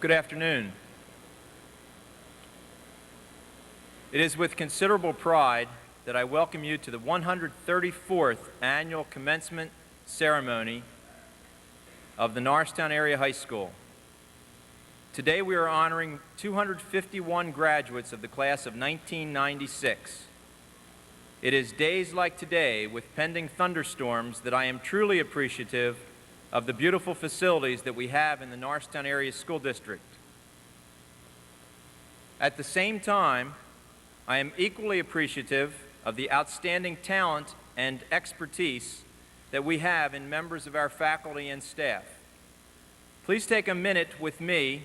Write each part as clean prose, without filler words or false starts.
Good afternoon. It is with considerable pride that I welcome you to the 134th Annual Commencement Ceremony of the Norristown Area High School. Today we are honoring 251 graduates of the class of 1996. It is days like today, with pending thunderstorms, that I am truly appreciative of the beautiful facilities that we have in the Norristown Area School District. At the same time, I am equally appreciative of the outstanding talent and expertise that we have in members of our faculty and staff. Please take a minute with me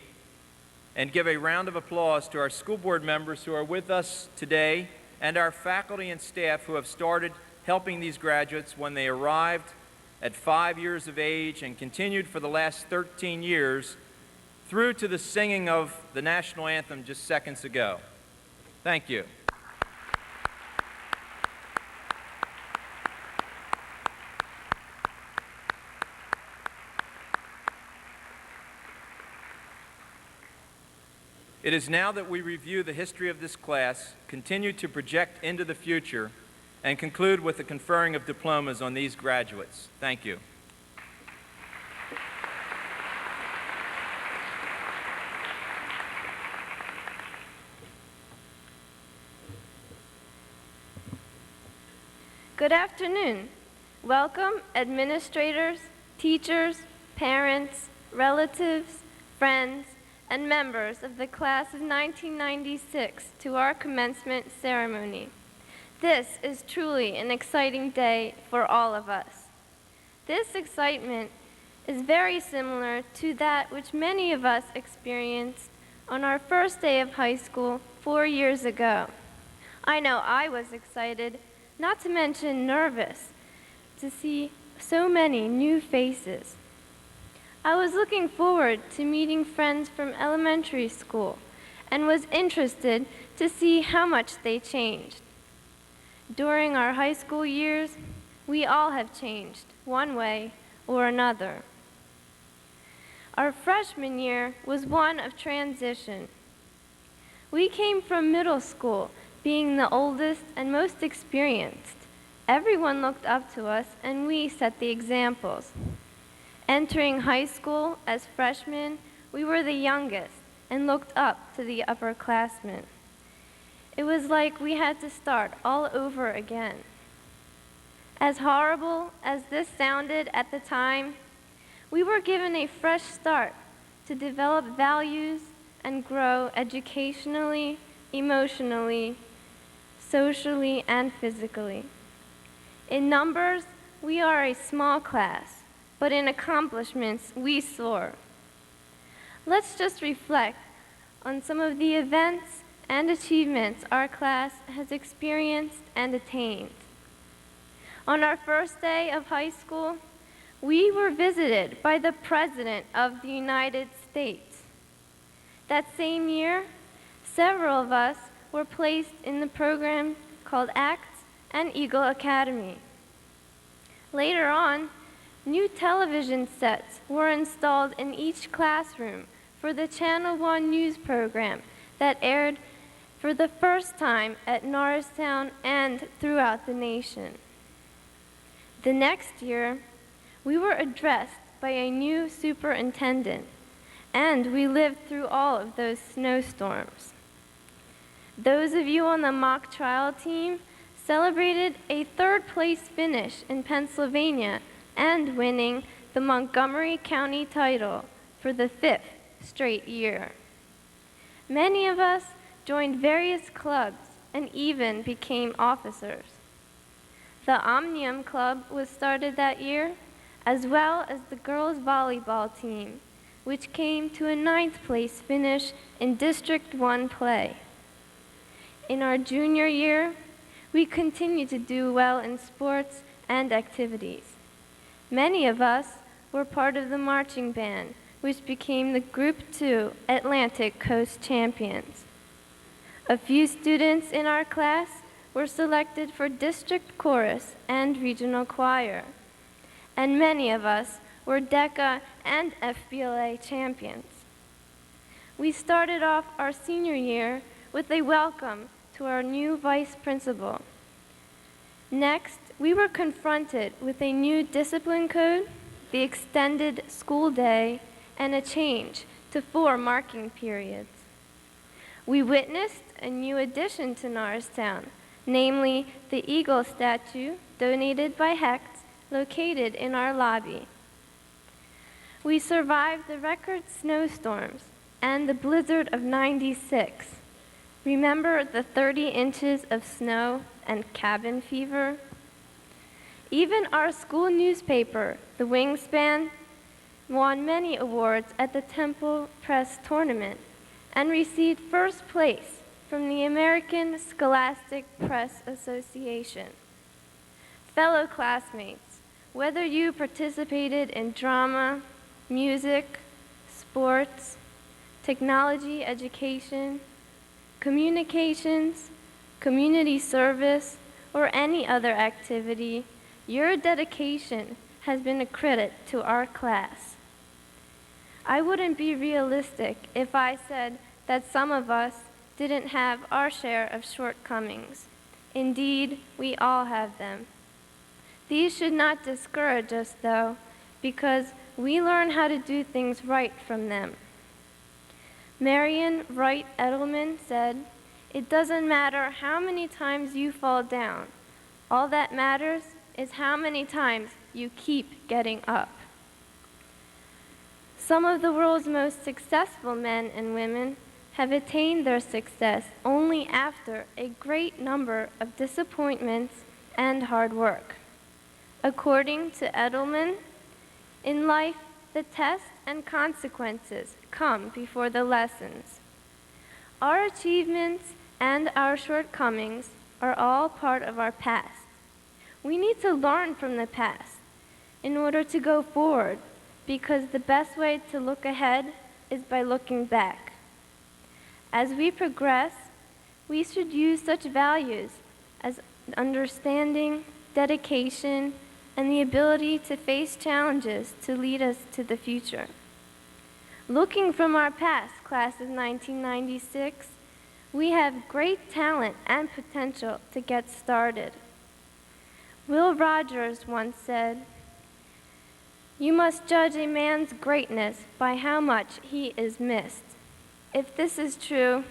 and give a round of applause to our school board members who are with us today and our faculty and staff who have started helping these graduates when they arrived at 5 years of age and continued for the last 13 years through to the singing of the national anthem just seconds ago. Thank you. It is now that we review the history of this class, continue to project into the future, and conclude with the conferring of diplomas on these graduates. Thank you. Good afternoon. Welcome, administrators, teachers, parents, relatives, friends, and members of the class of 1996 to our commencement ceremony. This is truly an exciting day for all of us. This excitement is very similar to that which many of us experienced on our first day of high school 4 years ago. I know I was excited, not to mention nervous, to see so many new faces. I was looking forward to meeting friends from elementary school and was interested to see how much they changed. During our high school years, we all have changed one way or another. Our freshman year was one of transition. We came from middle school, being the oldest and most experienced. Everyone looked up to us and we set the examples. Entering high school as freshmen, we were the youngest and looked up to the upperclassmen. It was like we had to start all over again. As horrible as this sounded at the time, we were given a fresh start to develop values and grow educationally, emotionally, socially, and physically. In numbers, we are a small class, but in accomplishments, we soar. Let's just reflect on some of the events and achievements our class has experienced and attained. On our first day of high school, we were visited by the President of the United States. That same year, several of us were placed in the program called ACTS and Eagle Academy. Later on, new television sets were installed in each classroom for the Channel 1 news program that aired for the first time at Norristown and throughout the nation. The next year, we were addressed by a new superintendent, and we lived through all of those snowstorms. Those of you on the mock trial team celebrated a third-place finish in Pennsylvania and winning the Montgomery County title for the 5th straight year. Many of us joined various clubs and even became officers. The Omnium Club was started that year, as well as the girls' volleyball team, which came to a 9th place finish in District 1 play. In our junior year, we continued to do well in sports and activities. Many of us were part of the marching band, which became the Group 2 Atlantic Coast Champions. A few students in our class were selected for district chorus and regional choir, and many of us were DECA and FBLA champions. we started off our senior year with a welcome to our new vice principal. Next, we were confronted with a new discipline code, the extended school day, and a change to 4 marking periods. We witnessed a new addition to Norristown, namely the eagle statue donated by Hecht, located in our lobby. We survived the record snowstorms and the blizzard of '96. Remember the 30 inches of snow and cabin fever? Even our school newspaper, The Wingspan, won many awards at the Temple Press Tournament and received first place from the American Scholastic Press Association. Fellow classmates, whether you participated in drama, music, sports, technology education, communications, community service, or any other activity, your dedication has been a credit to our class. I wouldn't be realistic if I said that some of us didn't have our share of shortcomings. Indeed, we all have them. These should not discourage us, though, because we learn how to do things right from them. Marion Wright Edelman said, "It doesn't matter how many times you fall down. All that matters is how many times you keep getting up." Some of the world's most successful men and women have attained their success only after a great number of disappointments and hard work. According to Edelman, in life, the tests and consequences come before the lessons. Our achievements and our shortcomings are all part of our past. We need to learn from the past in order to go forward, because the best way to look ahead is by looking back. As we progress, we should use such values as understanding, dedication, and the ability to face challenges to lead us to the future. Looking from our past, class of 1996, we have great talent and potential to get started. Will Rogers once said, "You must judge a man's greatness by how much he is missed." If this is true,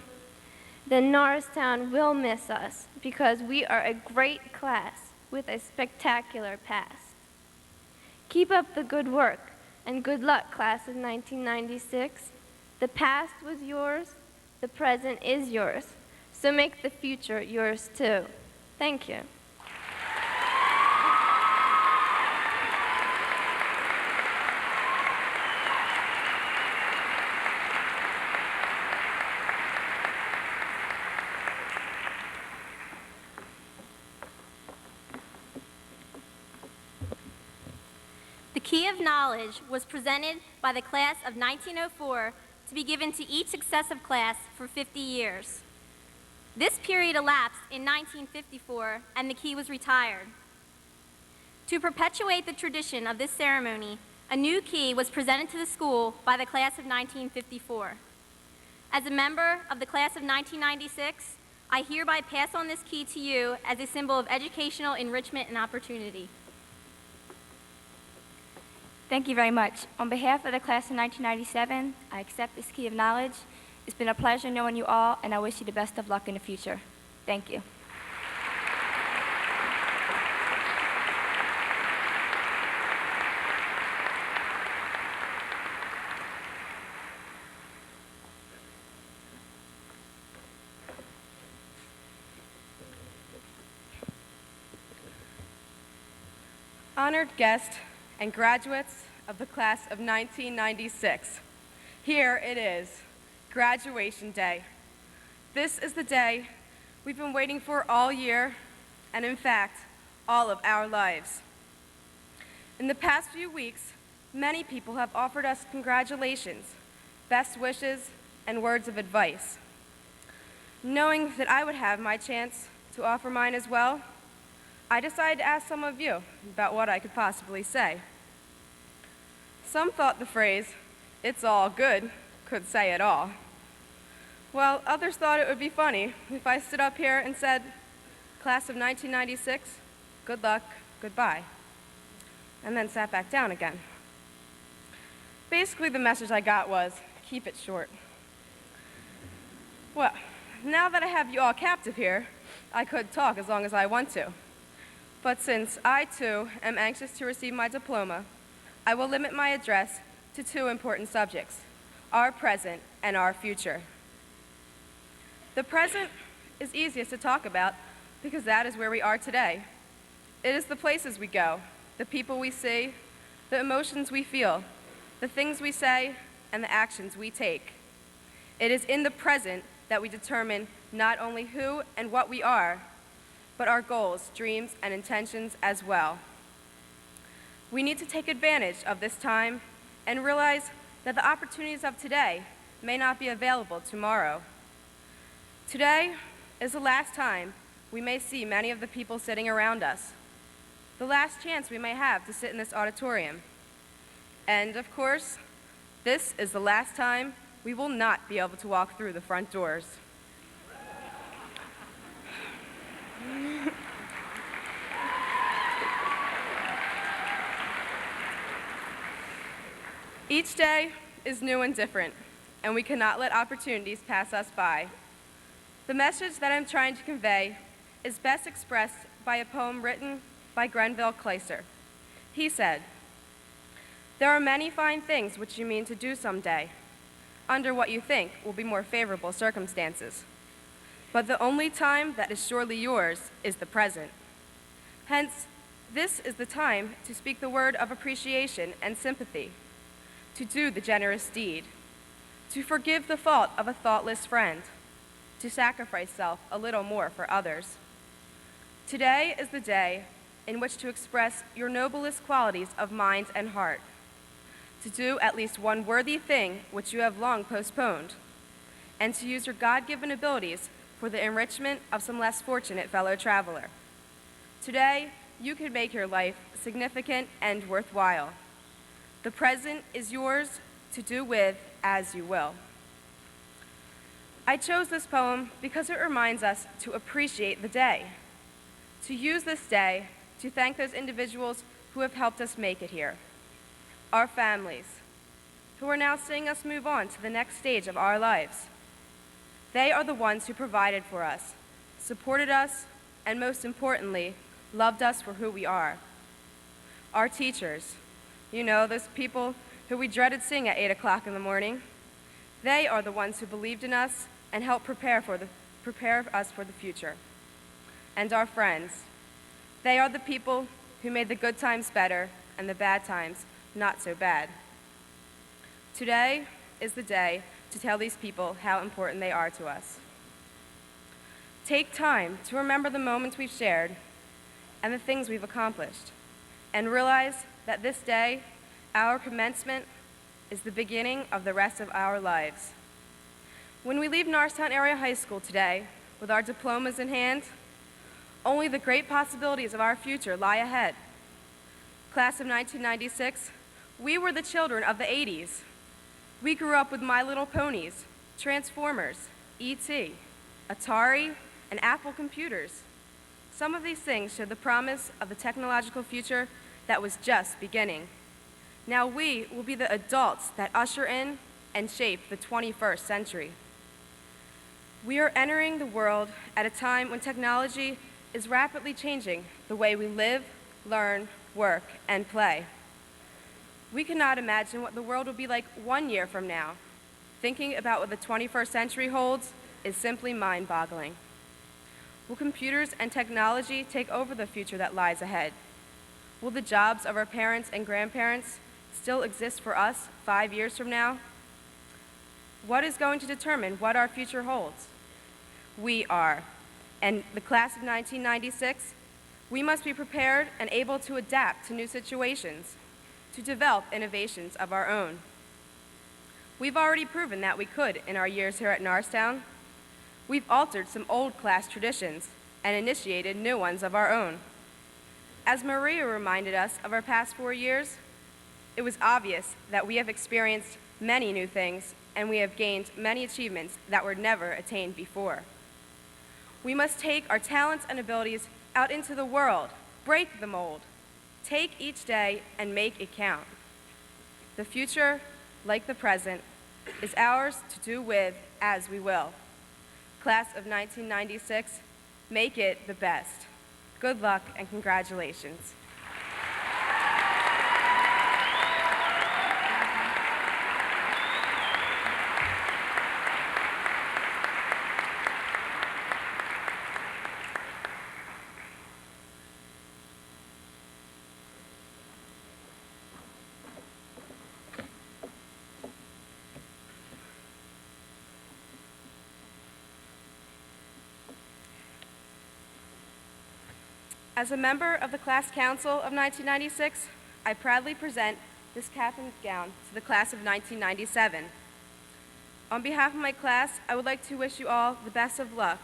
then Norristown will miss us because we are a great class with a spectacular past. Keep up the good work and good luck, class of 1996. The past was yours, the present is yours, so make the future yours too. Thank you. The Key of Knowledge was presented by the class of 1904 to be given to each successive class for 50 years. This period elapsed in 1954, and the key was retired. To perpetuate the tradition of this ceremony, a new key was presented to the school by the class of 1954. As a member of the class of 1996, I hereby pass on this key to you as a symbol of educational enrichment and opportunity. Thank you very much. On behalf of the class of 1997, I accept this key of knowledge. It's been a pleasure knowing you all, and I wish you the best of luck in the future. Thank you. Honored guests and graduates of the class of 1996, here it is, graduation day. This is the day we've been waiting for all year, and in fact, all of our lives. In the past few weeks, many people have offered us congratulations, best wishes, and words of advice. Knowing that I would have my chance to offer mine as well, I decided to ask some of you about what I could possibly say. Some thought the phrase, "it's all good," could say it all. Well, others thought it would be funny if I stood up here and said, "Class of 1996, good luck, goodbye," and then sat back down again. Basically, the message I got was, keep it short. Well, now that I have you all captive here, I could talk as long as I want to. But since I, too, am anxious to receive my diploma, I will limit my address to two important subjects: our present and our future. The present is easiest to talk about because that is where we are today. It is the places we go, the people we see, the emotions we feel, the things we say, and the actions we take. It is in the present that we determine not only who and what we are, but our goals, dreams, and intentions as well. We need to take advantage of this time and realize that the opportunities of today may not be available tomorrow. Today is the last time we may see many of the people sitting around us, the last chance we may have to sit in this auditorium. And of course, this is the last time we will not be able to walk through the front doors. Each day is new and different, and we cannot let opportunities pass us by. The message that I'm trying to convey is best expressed by a poem written by Grenville Clayser. He said, "There are many fine things which you mean to do someday, under what you think will be more favorable circumstances. But the only time that is surely yours is the present. Hence, this is the time to speak the word of appreciation and sympathy, to do the generous deed, to forgive the fault of a thoughtless friend, to sacrifice self a little more for others. Today is the day in which to express your noblest qualities of mind and heart, to do at least one worthy thing which you have long postponed, and to use your God-given abilities for the enrichment of some less fortunate fellow traveler. Today, you can make your life significant and worthwhile. The present is yours to do with as you will." I chose this poem because it reminds us to appreciate the day, to use this day to thank those individuals who have helped us make it here, our families, who are now seeing us move on to the next stage of our lives. They are the ones who provided for us, supported us, and most importantly, loved us for who we are. Our teachers, you know, those people who we dreaded seeing at 8 o'clock in the morning, they are the ones who believed in us and helped prepare us for the future. And our friends, they are the people who made the good times better and the bad times not so bad. Today is the day to tell these people how important they are to us. Take time to remember the moments we've shared and the things we've accomplished, and realize that this day, our commencement, is the beginning of the rest of our lives. When we leave Norristown Area High School today with our diplomas in hand, only the great possibilities of our future lie ahead. Class of 1996, we were the children of the 80s. We grew up with My Little Ponies, Transformers, E.T., Atari, and Apple computers. Some of these things showed the promise of the technological future that was just beginning. Now we will be the adults that usher in and shape the 21st century. We are entering the world at a time when technology is rapidly changing the way we live, learn, work, and play. We cannot imagine what the world will be like 1 year from now. Thinking about what the 21st century holds is simply mind-boggling. Will computers and technology take over the future that lies ahead? Will the jobs of our parents and grandparents still exist for us 5 years from now? What is going to determine what our future holds? We are. And the class of 1996, we must be prepared and able to adapt to new situations, to develop innovations of our own. We've already proven that we could in our years here at Norristown. We've altered some old class traditions and initiated new ones of our own. As Maria reminded us of our past 4 years, it was obvious that we have experienced many new things and we have gained many achievements that were never attained before. We must take our talents and abilities out into the world, break the mold, take each day and make it count. The future, like the present, is ours to do with as we will. Class of 1996, make it the best. Good luck and congratulations. As a member of the Class Council of 1996, I proudly present this cap and gown to the class of 1997. On behalf of my class, I would like to wish you all the best of luck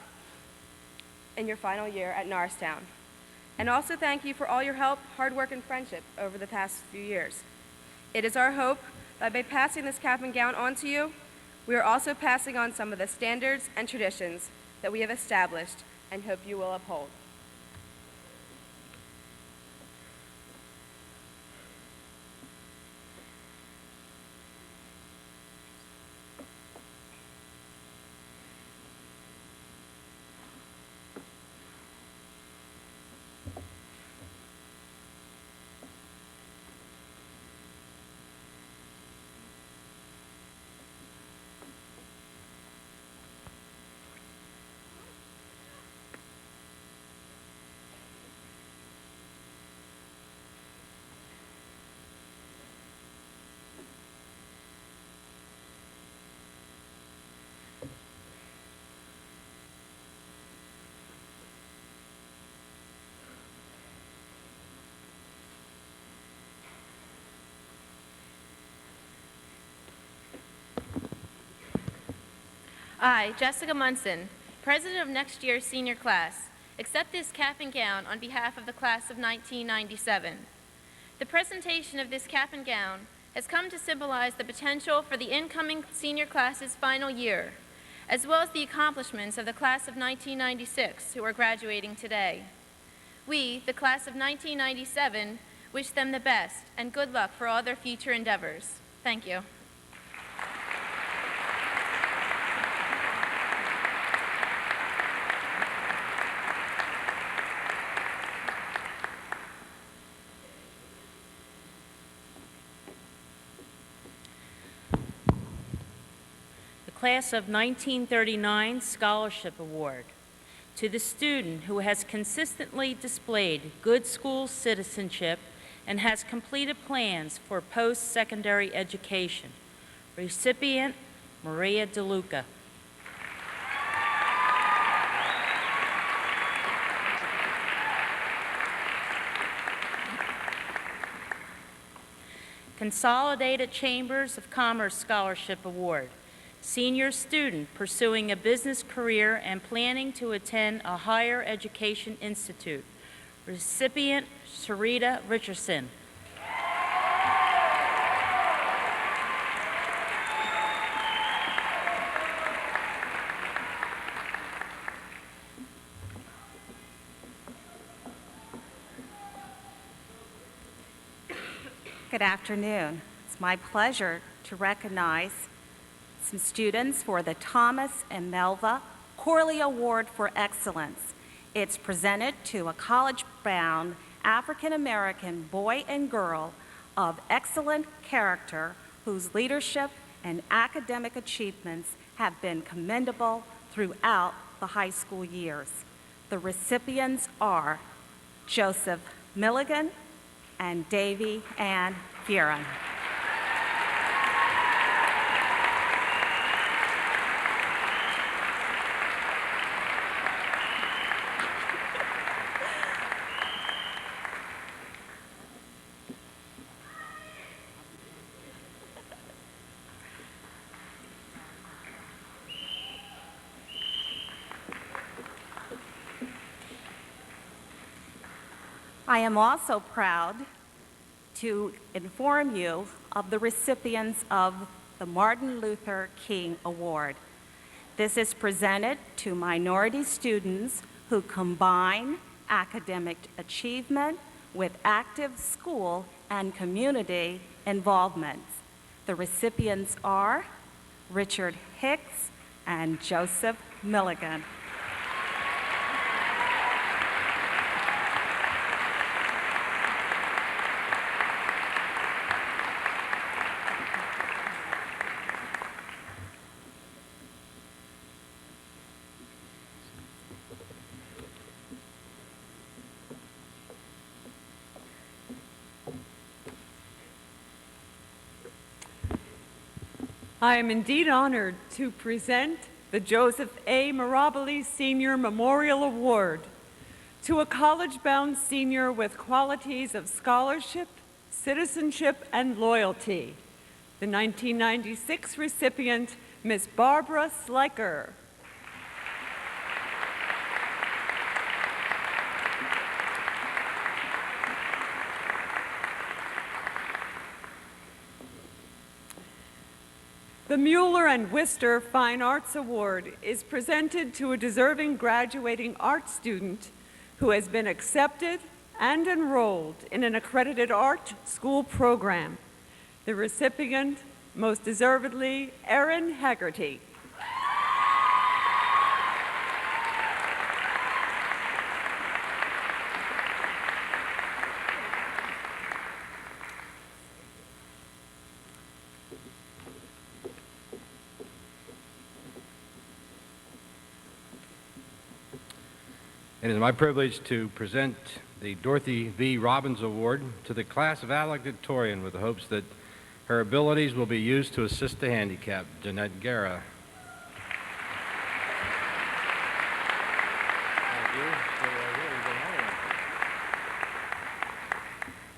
in your final year at Norristown, and also thank you for all your help, hard work, and friendship over the past few years. It is our hope that by passing this cap and gown on to you, we are also passing on some of the standards and traditions that we have established and hope you will uphold. I, Jessica Munson, President of next year's senior class, accept this cap and gown on behalf of the class of 1997. The presentation of this cap and gown has come to symbolize the potential for the incoming senior class's final year, as well as the accomplishments of the class of 1996 who are graduating today. We, the class of 1997, wish them the best and good luck for all their future endeavors. Thank you. Class of 1939 Scholarship Award to the student who has consistently displayed good school citizenship and has completed plans for post-secondary education. Recipient, Maria DeLuca. Consolidated Chambers of Commerce Scholarship Award. Senior student pursuing a business career and planning to attend a higher education institute. Recipient, Sharita Richardson. Good afternoon. It's my pleasure to recognize some students for the Thomas and Melva Corley Award for Excellence. It's presented to a college-bound African-American boy and girl of excellent character whose leadership and academic achievements have been commendable throughout the high school years. The recipients are Joseph Milligan and Davy Ann Fearon. I am also proud to inform you of the recipients of the Martin Luther King Award. This is presented to minority students who combine academic achievement with active school and community involvement. The recipients are Richard Hicks and Joseph Milligan. I am indeed honored to present the Joseph A. Mirabile Senior Memorial Award to a college-bound senior with qualities of scholarship, citizenship, and loyalty. The 1996 recipient, Ms. Barbara Sliker. The Mueller and Wister Fine Arts Award is presented to a deserving graduating art student who has been accepted and enrolled in an accredited art school program. The recipient, most deservedly, Erin Haggerty. It is my privilege to present the Dorothy V. Robbins Award to the class of valedictorian with the hopes that her abilities will be used to assist the handicapped, Jeanette Guerra.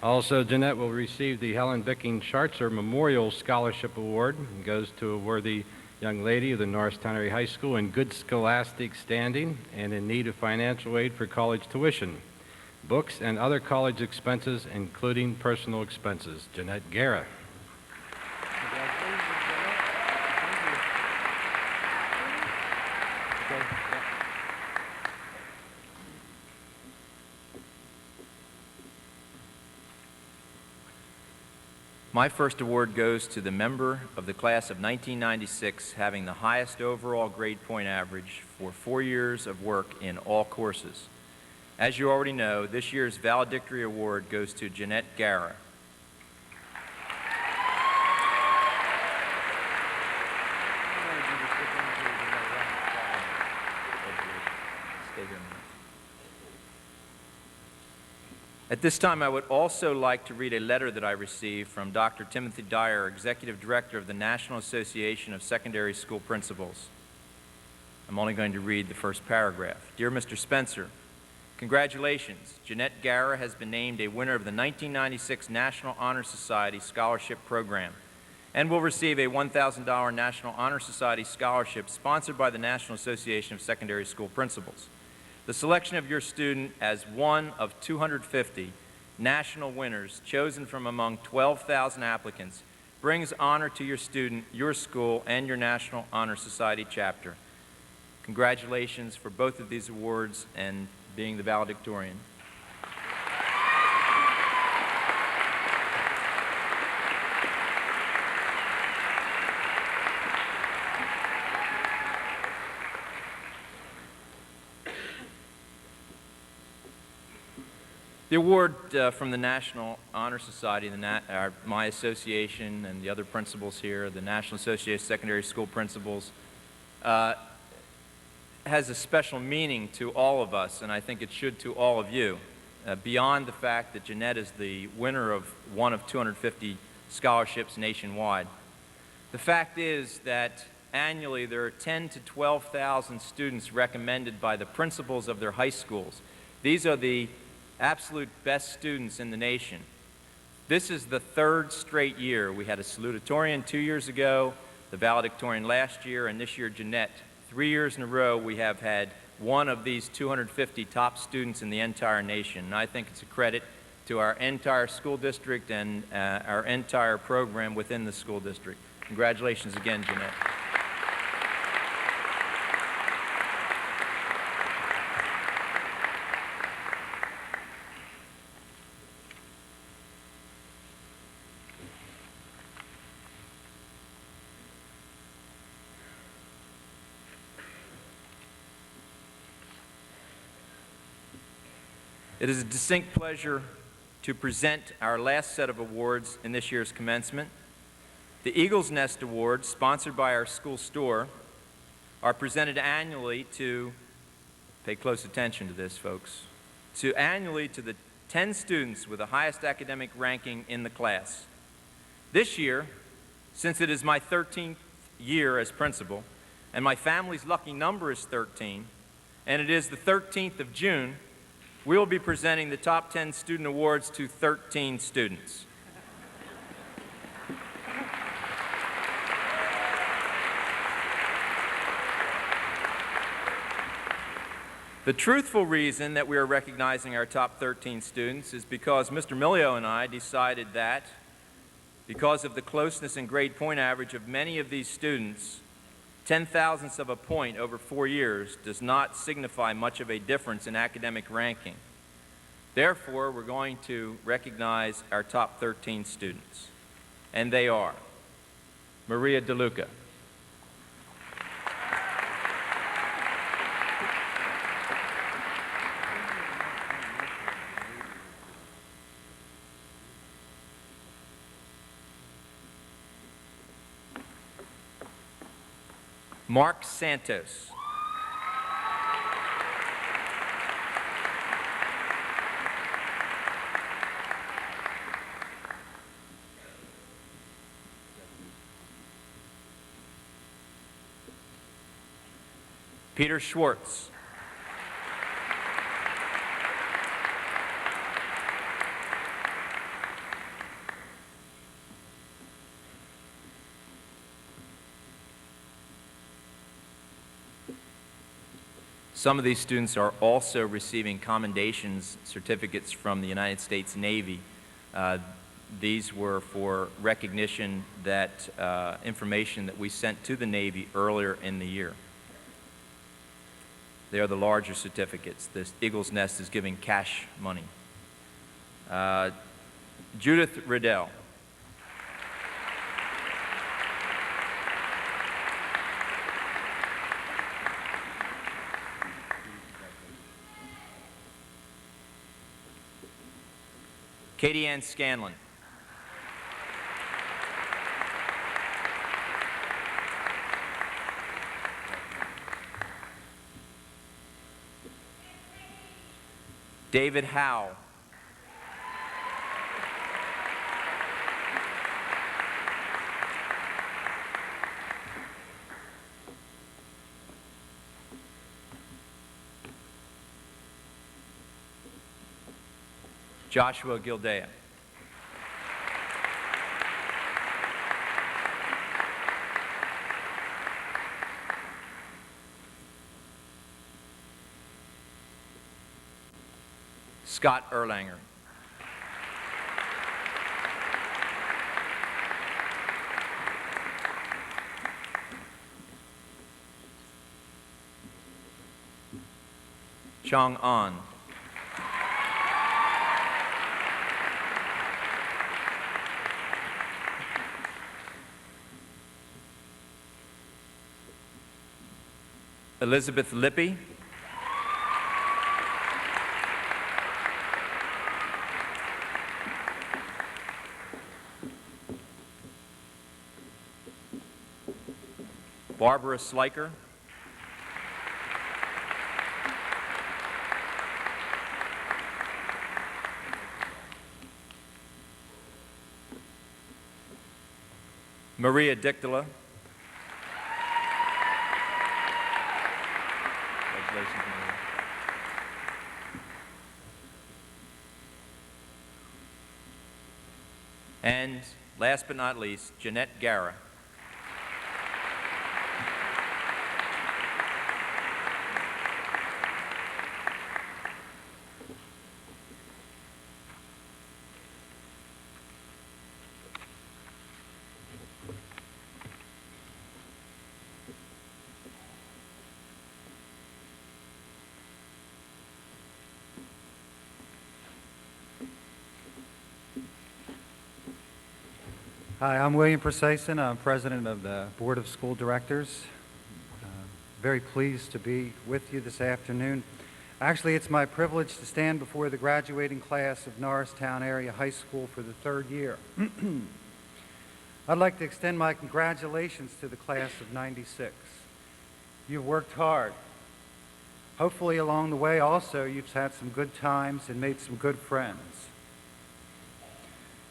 Also, Jeanette will receive the Helen Vicking Schartzer Memorial Scholarship Award. It goes to a worthy young lady of the Norristown Area High School in good scholastic standing and in need of financial aid for college tuition, books, and other college expenses, including personal expenses. Jeanette Guerra. My first award goes to the member of the class of 1996 having the highest overall grade point average for 4 years of work in all courses. As you already know, this year's Valedictory Award goes to Jeanette Guerra. At this time, I would also like to read a letter that I received from Dr. Timothy Dyer, Executive Director of the National Association of Secondary School Principals. I'm only going to read the first paragraph. Dear Mr. Spencer, congratulations. Jeanette Guerra has been named a winner of the 1996 National Honor Society Scholarship Program and will receive a $1,000 National Honor Society scholarship sponsored by the National Association of Secondary School Principals. The selection of your student as one of 250 national winners chosen from among 12,000 applicants brings honor to your student, your school, and your National Honor Society chapter. Congratulations for both of these awards and being the valedictorian. The award from the National Honor Society, my association and the other principals here, the National Association of Secondary School Principals, has a special meaning to all of us, and I think it should to all of you, beyond the fact that Jeanette is the winner of one of 250 scholarships nationwide. The fact is that annually there are 10,000 to 12,000 students recommended by the principals of their high schools. These are the absolute best students in the nation. This is the third straight year. We had a salutatorian 2 years ago, the valedictorian last year, and this year Jeanette. 3 years in a row we have had one of these 250 top students in the entire nation. And I think it's a credit to our entire school district and our entire program within the school district. Congratulations again, Jeanette. It is a distinct pleasure to present our last set of awards in this year's commencement. The Eagle's Nest Awards, sponsored by our school store, are presented annually to, pay close attention to this, folks, annually to the 10 students with the highest academic ranking in the class. This year, since it is my 13th year as principal, and my family's lucky number is 13, and it is the 13th of June, we will be presenting the top 10 student awards to 13 students. The truthful reason that we are recognizing our top 13 students is because Mr. Milio and I decided that because of the closeness and grade point average of many of these students, 0.010 of a point over 4 years does not signify much of a difference in academic ranking. Therefore, we're going to recognize our top 13 students, and they are Maria DeLuca, Mark Santos, Peter Schwartz, some of these students are also receiving commendations certificates from the United States Navy. These were for recognition that information that we sent to the Navy earlier in the year. They are the larger certificates. The Eagle's Nest is giving cash money. Judith Riddell. Katie Ann Scanlon. David Howe. Joshua Gildea. Scott Erlanger. Chong An. Elizabeth Lippy. Barbara Sliker. Maria Dictola. Congratulations, Maria. And last but not least, Jeanette Guerra. Hi, I'm William Presason. I'm president of the Board of School Directors. Very pleased to be with you this afternoon. Actually, it's my privilege to stand before the graduating class of Norristown Area High School for the third year. I'd like to extend my congratulations to the class of '96. You've worked hard. Hopefully along the way also you've had some good times and made some good friends.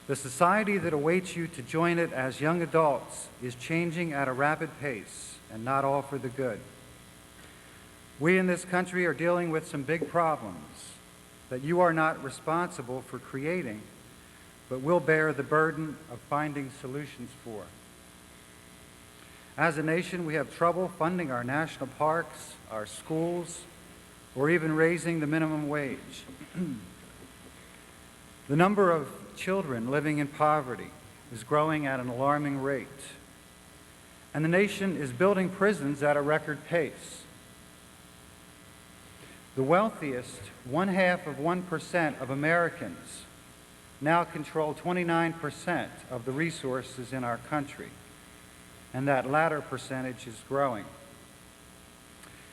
The society that awaits you to join it as young adults is changing at a rapid pace, and not all for the good. We in this country are dealing with some big problems that you are not responsible for creating, but will bear the burden of finding solutions for. As a nation, we have trouble funding our national parks, our schools, or even raising the minimum wage. The number of children living in poverty is growing at an alarming rate, and the nation is building prisons at a record pace. The wealthiest 0.5% of Americans now control 29% of the resources in our country, and that latter percentage is growing.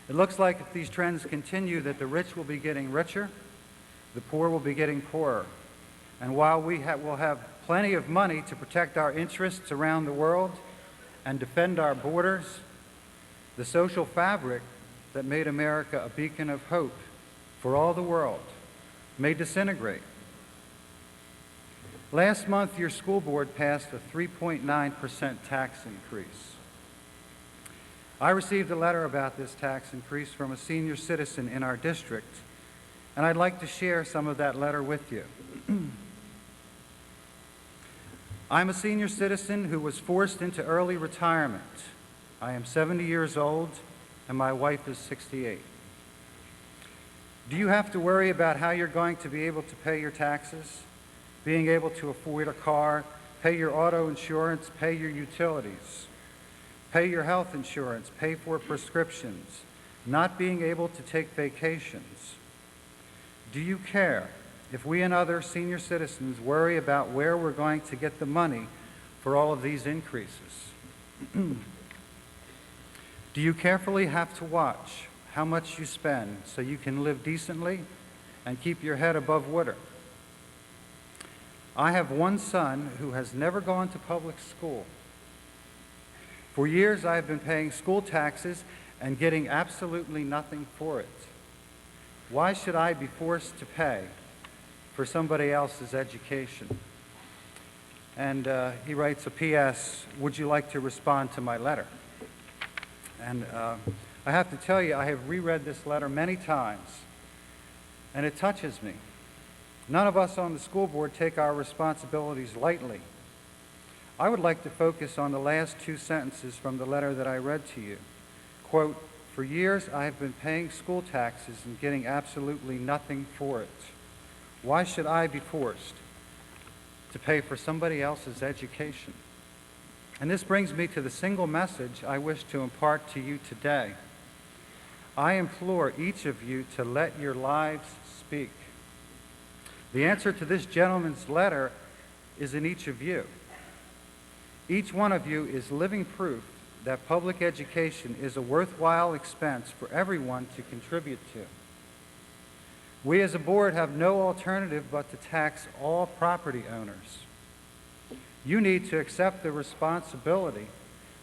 It looks like if these trends continue that the rich will be getting richer, the poor will be getting poorer. And while we will have plenty of money to protect our interests around the world and defend our borders, the social fabric that made America a beacon of hope for all the world may disintegrate. Last month, your school board passed a 3.9% tax increase. I received a letter about this tax increase from a senior citizen in our district, and I'd like to share some of that letter with you. I'm a senior citizen who was forced into early retirement. I am 70 years old, and my wife is 68. Do you have to worry about how you're going to be able to pay your taxes, being able to afford a car, pay your auto insurance, pay your utilities, pay your health insurance, pay for prescriptions, not being able to take vacations? Do you care if we and other senior citizens worry about where we're going to get the money for all of these increases? Do you carefully have to watch how much you spend so you can live decently and keep your head above water? I have one son who has never gone to public school. For years, I have been paying school taxes and getting absolutely nothing for it. Why should I be forced to pay for somebody else's education? And he writes a P.S., would you like to respond to my letter? And I have to tell you, I have reread this letter many times, and it touches me. None of us on the school board take our responsibilities lightly. I would like to focus on the last two sentences from the letter that I read to you. Quote, "For years I have been paying school taxes and getting absolutely nothing for it. Why should I be forced to pay for somebody else's education?" And this brings me to the single message I wish to impart to you today. I implore each of you to let your lives speak. The answer to this gentleman's letter is in each of you. Each one of you is living proof that public education is a worthwhile expense for everyone to contribute to. We as a board have no alternative but to tax all property owners. You need to accept the responsibility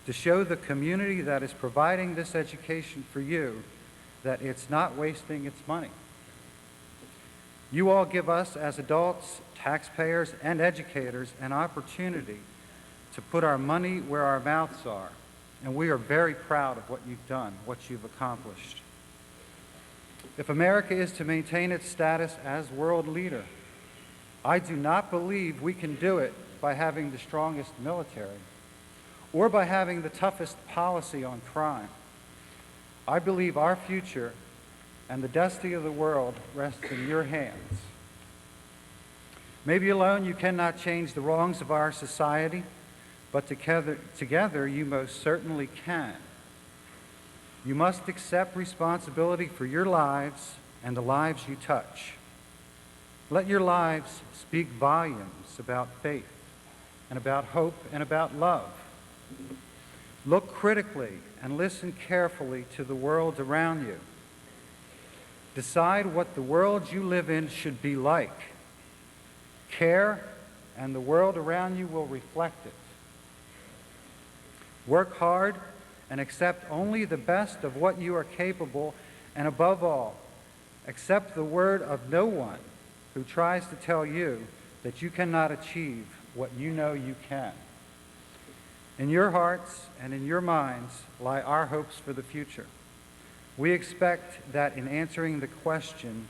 to show the community that is providing this education for you that it's not wasting its money. You all give us as adults, taxpayers, and educators an opportunity to put our money where our mouths are, and we are very proud of what you've done, what you've accomplished. If America is to maintain its status as world leader, I do not believe we can do it by having the strongest military or by having the toughest policy on crime. I believe our future and the destiny of the world rests in your hands. Maybe alone you cannot change the wrongs of our society, but together you most certainly can. You must accept responsibility for your lives and the lives you touch. Let your lives speak volumes about faith, and about hope and about love. Look critically and listen carefully to the world around you. Decide what the world you live in should be like. Care, and the world around you will reflect it. Work hard and accept only the best of what you are capable, and above all, accept the word of no one who tries to tell you that you cannot achieve what you know you can. In your hearts and in your minds lie our hopes for the future. We expect that in answering the question,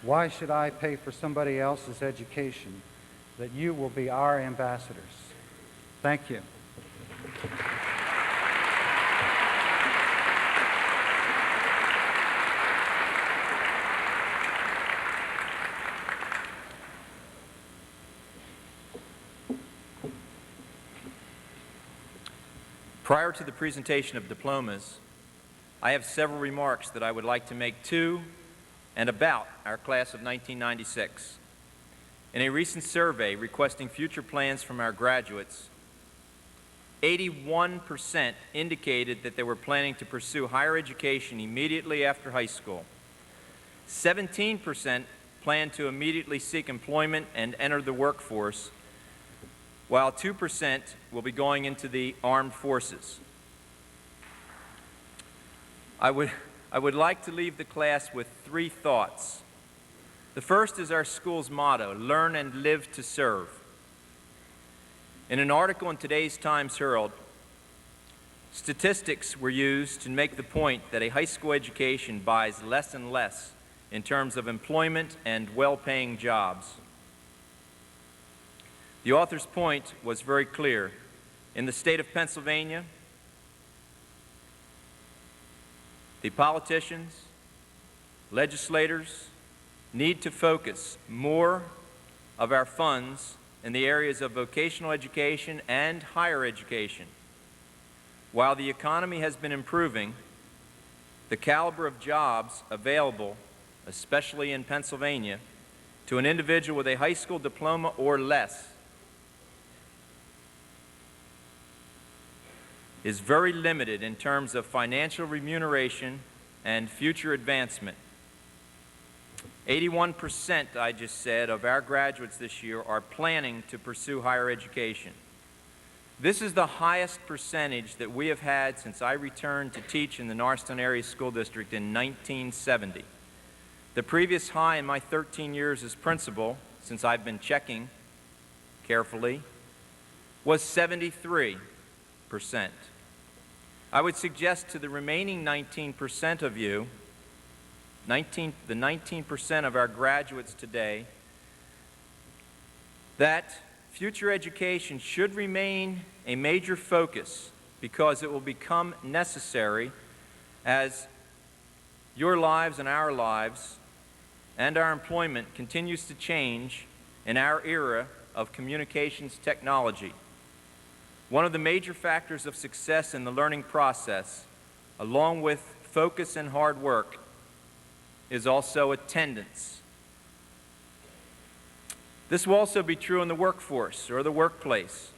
why should I pay for somebody else's education, that you will be our ambassadors. Thank you. Prior to the presentation of diplomas, I have several remarks that I would like to make to and about our class of 1996. In a recent survey requesting future plans from our graduates, 81% indicated that they were planning to pursue higher education immediately after high school. 17% planned to immediately seek employment and enter the workforce, while 2% will be going into the armed forces. I would like to leave the class with 3 thoughts. The first is our school's motto, learn and live to serve. In an article in today's Times Herald, statistics were used to make the point that a high school education buys less and less in terms of employment and well-paying jobs. The author's point was very clear. In the state of Pennsylvania, the politicians, legislators need to focus more of our funds in the areas of vocational education and higher education. While the economy has been improving, the caliber of jobs available, especially in Pennsylvania, to an individual with a high school diploma or less is very limited in terms of financial remuneration and future advancement. 81%, I just said, of our graduates this year are planning to pursue higher education. This is the highest percentage that we have had since I returned to teach in the Norriston Area School District in 1970. The previous high in my 13 years as principal, since I've been checking carefully, was 73%. I would suggest to the remaining 19% of you, the 19% of our graduates today, that future education should remain a major focus because it will become necessary as your lives and our lives and our employment continues to change in our era of communications technology. One of the major factors of success in the learning process, along with focus and hard work, is also attendance. This will also be true in the workforce or the workplace.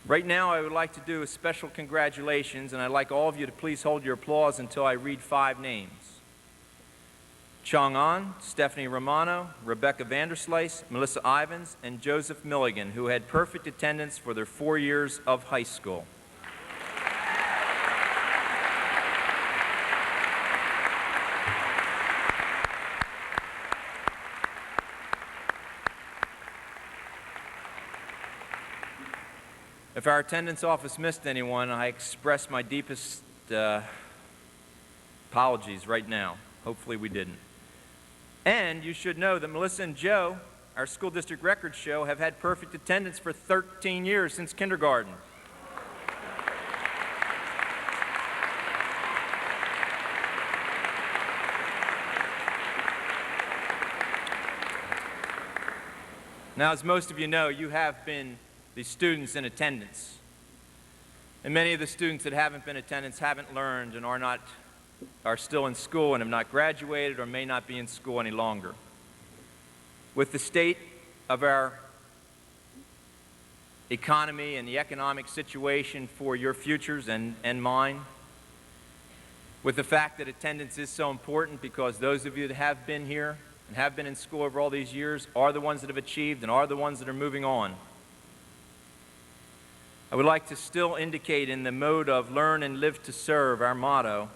Right now, I would like to do a special congratulations, and I'd like all of you to please hold your applause until I read 5 names. Chong An, Stephanie Romano, Rebecca Vanderslice, Melissa Ivins, and Joseph Milligan, who had perfect attendance for their 4 years of high school. If our attendance office missed anyone, I express my deepest apologies right now. Hopefully we didn't. And you should know that Melissa and Joe, our school district records show, have had perfect attendance for 13 years since kindergarten. Now, as most of you know, you have been the students in attendance. And many of the students that haven't been in attendance haven't learned and are still in school and have not graduated or may not be in school any longer. With the state of our economy and the economic situation for your futures and mine, with the fact that attendance is so important because those of you that have been here and have been in school over all these years are the ones that have achieved and are the ones that are moving on. I would like to still indicate in the mode of learn and live to serve, our motto,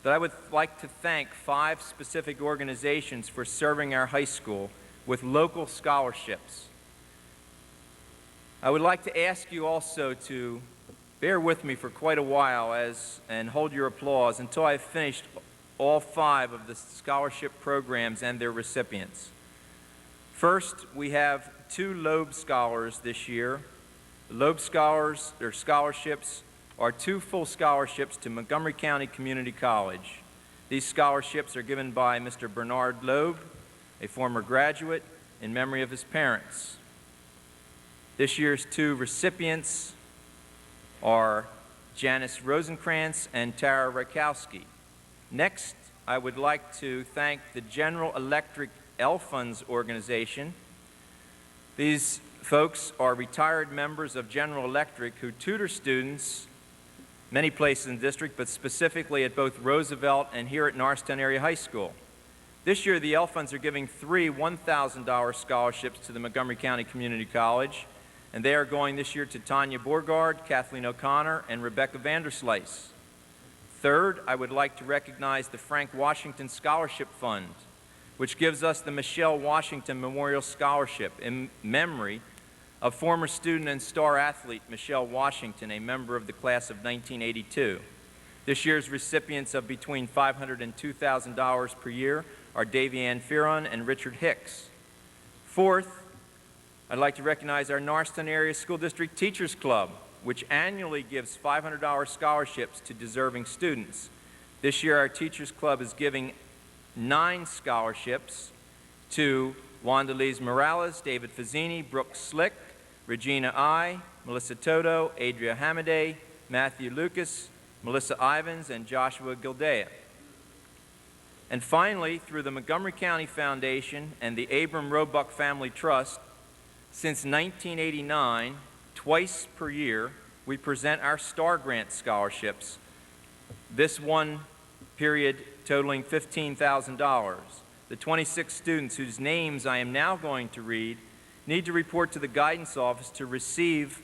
that I would like to thank 5 specific organizations for serving our high school with local scholarships. I would like to ask you also to bear with me for quite a while and hold your applause until I've finished all 5 of the scholarship programs and their recipients. First, we have 2 Loeb Scholars this year. The Loeb Scholars, their scholarships, are 2 full scholarships to Montgomery County Community College. These scholarships are given by Mr. Bernard Loeb, a former graduate, in memory of his parents. This year's 2 recipients are Janice Rosenkrantz and Tara Rakowski. Next, I would like to thank the General Electric L Funds organization. These folks are retired members of General Electric who tutor students many places in the district, but specifically at both Roosevelt and here at Norristown Area High School. This year, the L Funds are giving 3 $1,000 scholarships to the Montgomery County Community College, and they are going this year to Tanya Borgard, Kathleen O'Connor, and Rebecca Vanderslice. Third, I would like to recognize the Frank Washington Scholarship Fund, which gives us the Michelle Washington Memorial Scholarship in memory of former student and star athlete Michelle Washington, a member of the class of 1982. This year's recipients of between $500 and $2,000 per year are Davianne Fearon and Richard Hicks. Fourth, I'd like to recognize our Norriston Area School District Teachers Club, which annually gives $500 scholarships to deserving students. This year, our Teachers Club is giving 9 scholarships to Wanda Lise Morales, David Fazzini, Brooke Slick, Regina I, Melissa Toto, Adria Hamaday, Matthew Lucas, Melissa Ivins, and Joshua Gildea. And finally, through the Montgomery County Foundation and the Abram Roebuck Family Trust, since 1989, twice per year, we present our Star Grant scholarships. This one period totaling $15,000. The 26 students whose names I am now going to read need to report to the guidance office to receive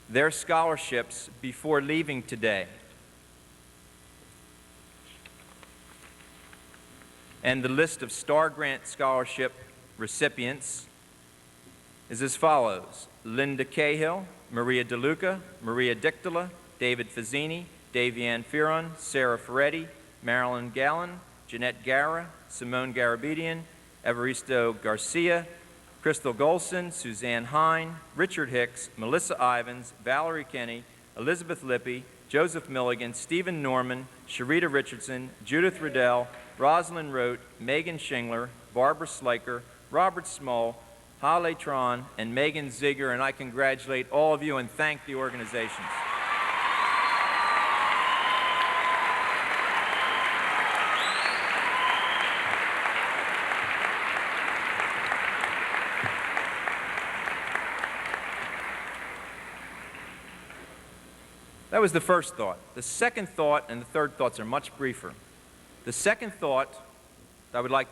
their scholarships before leaving today. And the list of Star Grant Scholarship recipients is as follows: Linda Cahill, Maria DeLuca, Maria Dictola, David Fazzini, Davianne Fearon, Sarah Ferretti, Marilyn Gallen, Jeanette Guerra, Simone Garabedian, Evaristo Garcia, Crystal Golson, Suzanne Hine, Richard Hicks, Melissa Ivins, Valerie Kenny, Elizabeth Lippy, Joseph Milligan, Stephen Norman, Sharita Richardson, Judith Riddell, Rosalind Rote, Megan Shingler, Barbara Sliker, Robert Small, Holly Tron, and Megan Ziegler, and I congratulate all of you and thank the organizations. That was the first thought. The second thought and the third thoughts are much briefer. The second thought that I would like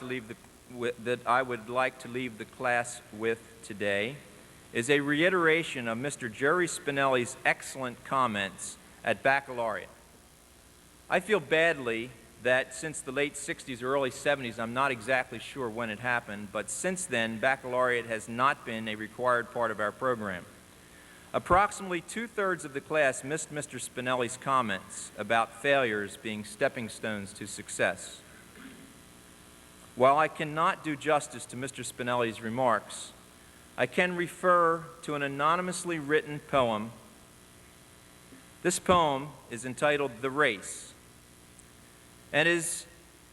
to leave the class with today is a reiteration of Mr. Jerry Spinelli's excellent comments at baccalaureate. I feel badly that since the late 60s or early 70s, I'm not exactly sure when it happened, but since then, baccalaureate has not been a required part of our program. Approximately 2/3 of the class missed Mr. Spinelli's comments about failures being stepping stones to success. While I cannot do justice to Mr. Spinelli's remarks, I can refer to an anonymously written poem. This poem is entitled "The Race" and is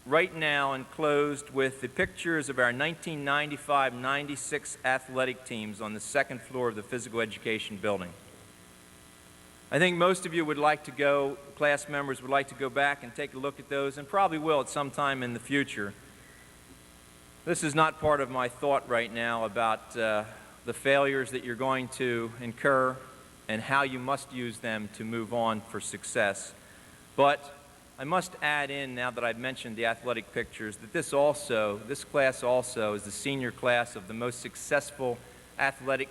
right now enclosed with the pictures of our 1995-96 athletic teams on the second floor of the physical education building. I think most of you would like to go, class members would like to go back and take a look at those, and probably will at some time in the future. This is not part of my thought right now about the failures that you're going to incur and how you must use them to move on for success. But I must add in, now that I've mentioned the athletic pictures, that this class also is the senior class of the most successful athletic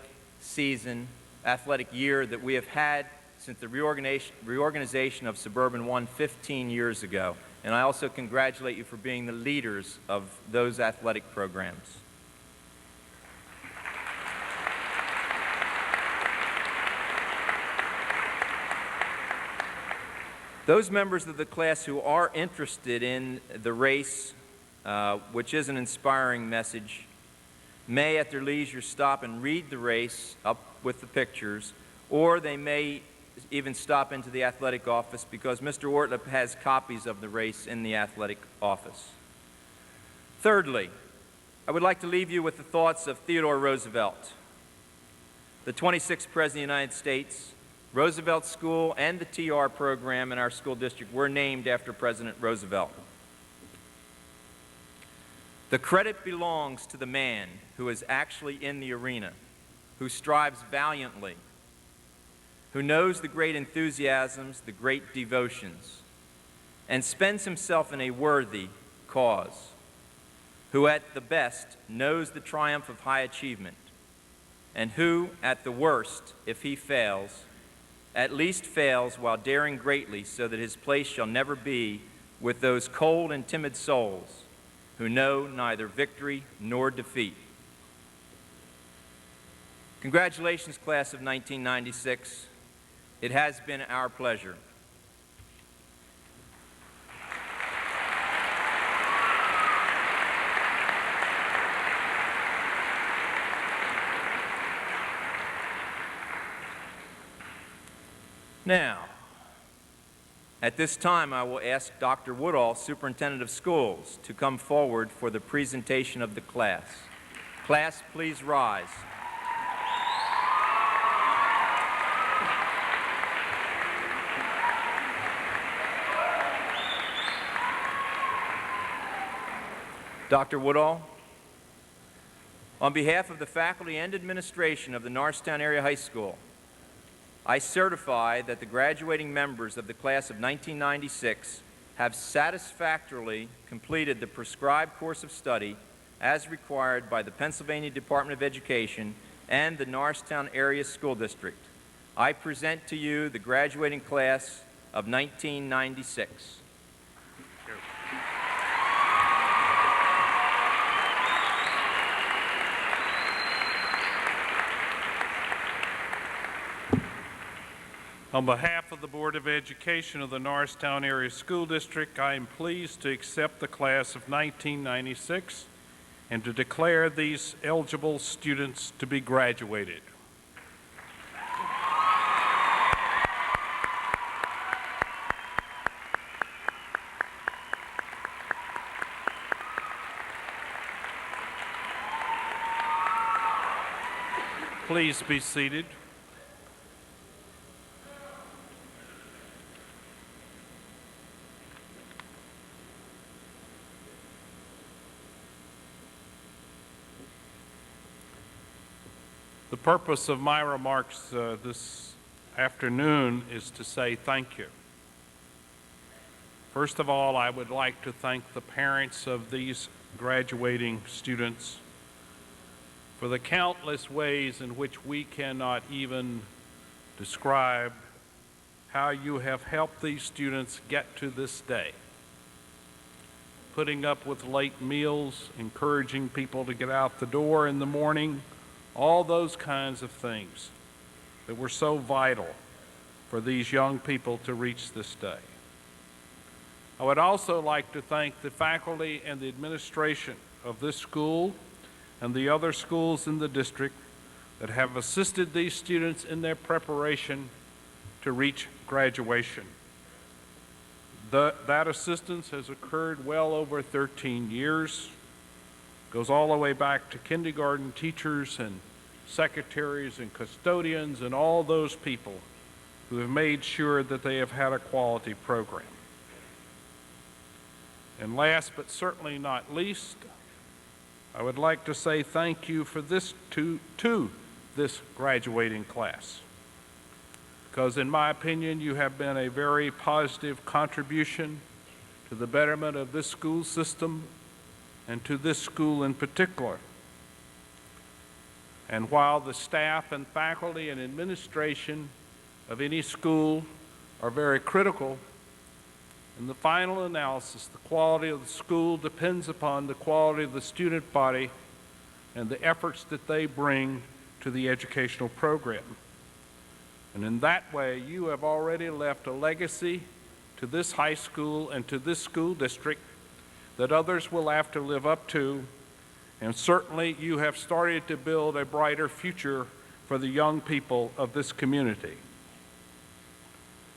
year that we have had since the reorganization of Suburban 1 15 years ago. And I also congratulate you for being the leaders of those athletic programs. Those members of the class who are interested in the race, which is an inspiring message, may at their leisure stop and read the race up with the pictures, or they may even stop into the athletic office because Mr. Ortlip has copies of the race in the athletic office. Thirdly, I would like to leave you with the thoughts of Theodore Roosevelt, the 26th President of the United States. Roosevelt School and the TR program in our school district were named after President Roosevelt. The credit belongs to the man who is actually in the arena, who strives valiantly, who knows the great enthusiasms, the great devotions, and spends himself in a worthy cause, who at the best knows the triumph of high achievement, and who, at the worst, if he fails, at least fails while daring greatly, so that his place shall never be with those cold and timid souls who know neither victory nor defeat. Congratulations, class of 1996. It has been our pleasure. Now, at this time, I will ask Dr. Woodall, Superintendent of Schools, to come forward for the presentation of the class. Class, please rise. Dr. Woodall, on behalf of the faculty and administration of the Norristown Area High School, I certify that the graduating members of the class of 1996 have satisfactorily completed the prescribed course of study as required by the Pennsylvania Department of Education and the Norristown Area School District. I present to you the graduating class of 1996. On behalf of the Board of Education of the Norristown Area School District, I am pleased to accept the class of 1996 and to declare these eligible students to be graduated. Please be seated. The purpose of my remarks this afternoon is to say thank you. First of all, I would like to thank the parents of these graduating students for the countless ways in which we cannot even describe how you have helped these students get to this day. Putting up with late meals, encouraging people to get out the door in the morning, all those kinds of things that were so vital for these young people to reach this day. I would also like to thank the faculty and the administration of this school and the other schools in the district that have assisted these students in their preparation to reach graduation. That assistance has occurred well over 13 years, goes all the way back to kindergarten teachers and secretaries and custodians and all those people who have made sure that they have had a quality program. And last but certainly not least, I would like to say thank you for this to this graduating class, because in my opinion, you have been a very positive contribution to the betterment of this school system and to this school in particular. And while the staff and faculty and administration of any school are very critical, in the final analysis, the quality of the school depends upon the quality of the student body and the efforts that they bring to the educational program. And in that way, you have already left a legacy to this high school and to this school district that others will have to live up to, and certainly you have started to build a brighter future for the young people of this community.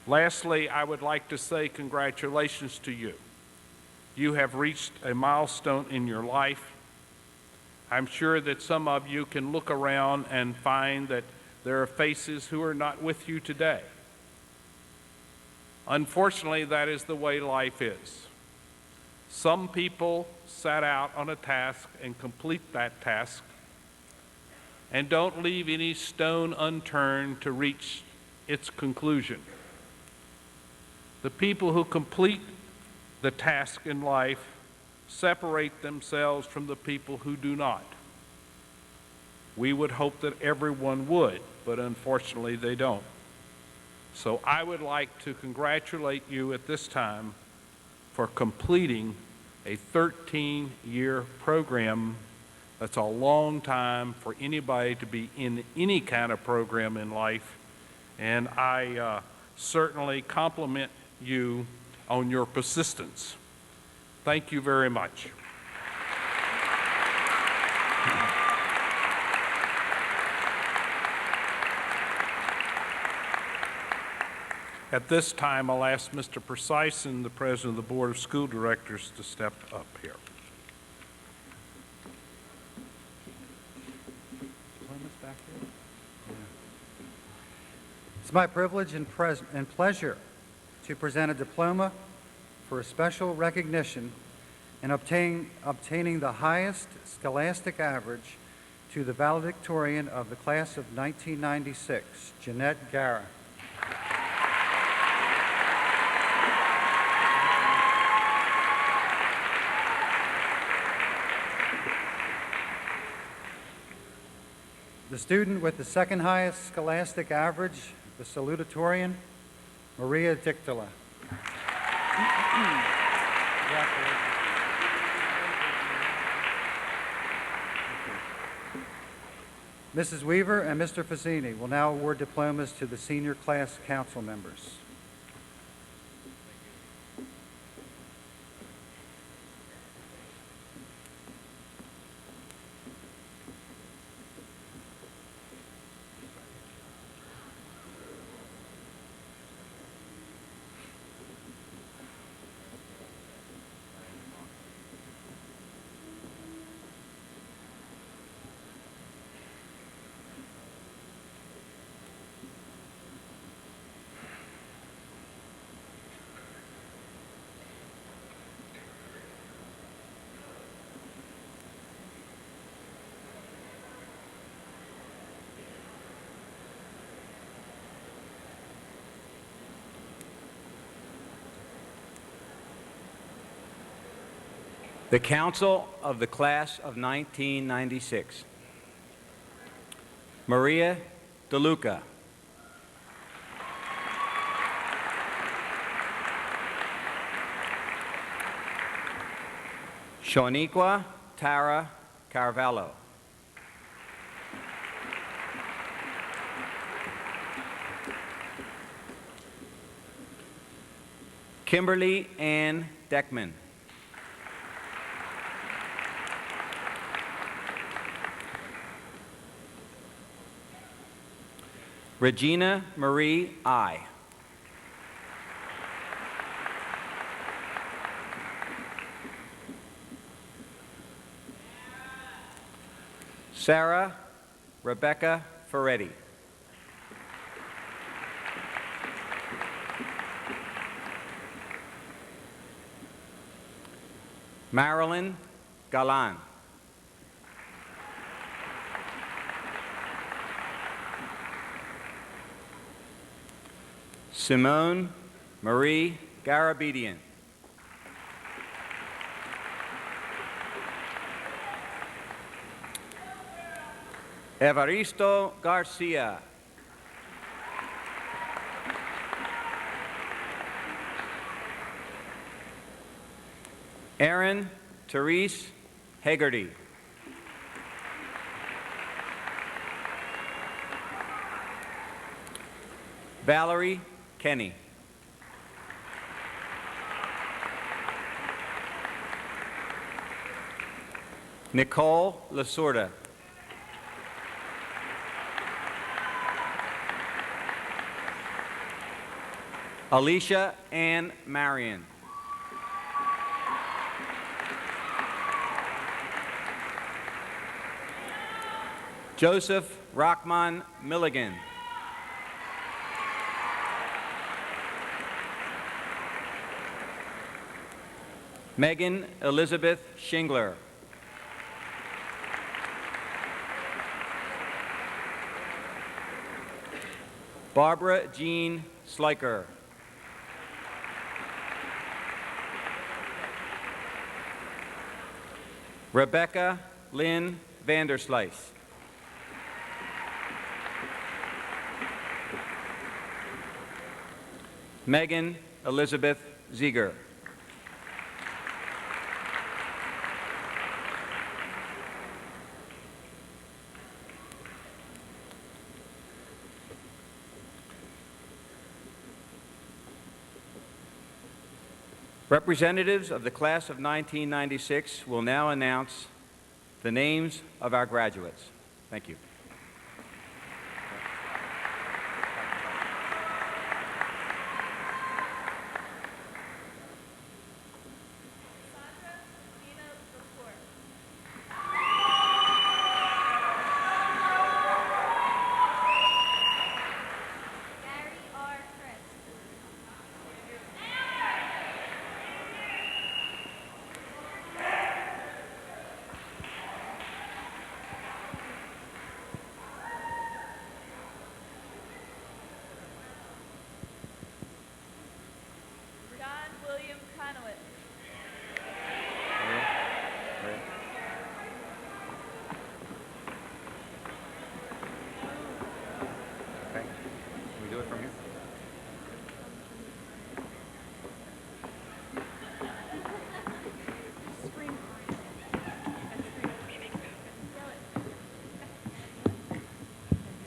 Lastly, I would like to say congratulations to you. You have reached a milestone in your life. I'm sure that some of you can look around and find that there are faces who are not with you today. Unfortunately, that is the way life is. Some people set out on a task and complete that task and don't leave any stone unturned to reach its conclusion. The people who complete the task in life separate themselves from the people who do not. We would hope that everyone would, but unfortunately they don't. So I would like to congratulate you at this time for completing a 13-year program. That's a long time for anybody to be in any kind of program in life, and I certainly compliment you on your persistence. Thank you very much. At this time, I'll ask Mr. Precyson, the President of the Board of School Directors, to step up here. It's my privilege and pleasure to present a diploma for a special recognition in obtaining the highest scholastic average to the valedictorian of the class of 1996, Jeanette Guerra. The student with the second highest scholastic average, the salutatorian, Maria Dictola. Mrs. Weaver and Mr. Fazzini will now award diplomas to the senior class council members. The Council of the Class of 1996. Maria DeLuca. Shoniqua Tara Carvalho. Kimberly Ann Deckman. Regina Marie I. Sarah Rebecca Ferretti. Marilyn Galan. Simone Marie Garabedian. Evaristo Garcia. Erin Therese Hegarty. Valerie Kenny. Nicole Lasorda. Alicia Ann Marion. Joseph Rockman Milligan. Megan Elizabeth Shingler. Barbara Jean Sliker. Rebecca Lynn Vanderslice. Megan Elizabeth Ziegler. Representatives of the class of 1996 will now announce the names of our graduates. Thank you.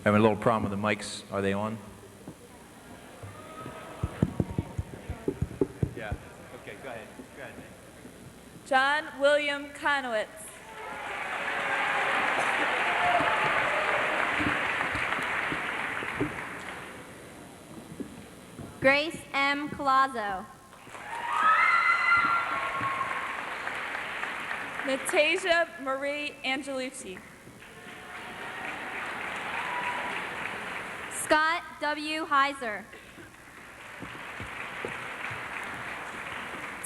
Having a little problem with the mics. Are they on? Yeah. Okay, go ahead. Go ahead. John William Conowitz. Grace M. Colazzo. Natasha Marie Angelucci. Scott W. Heiser.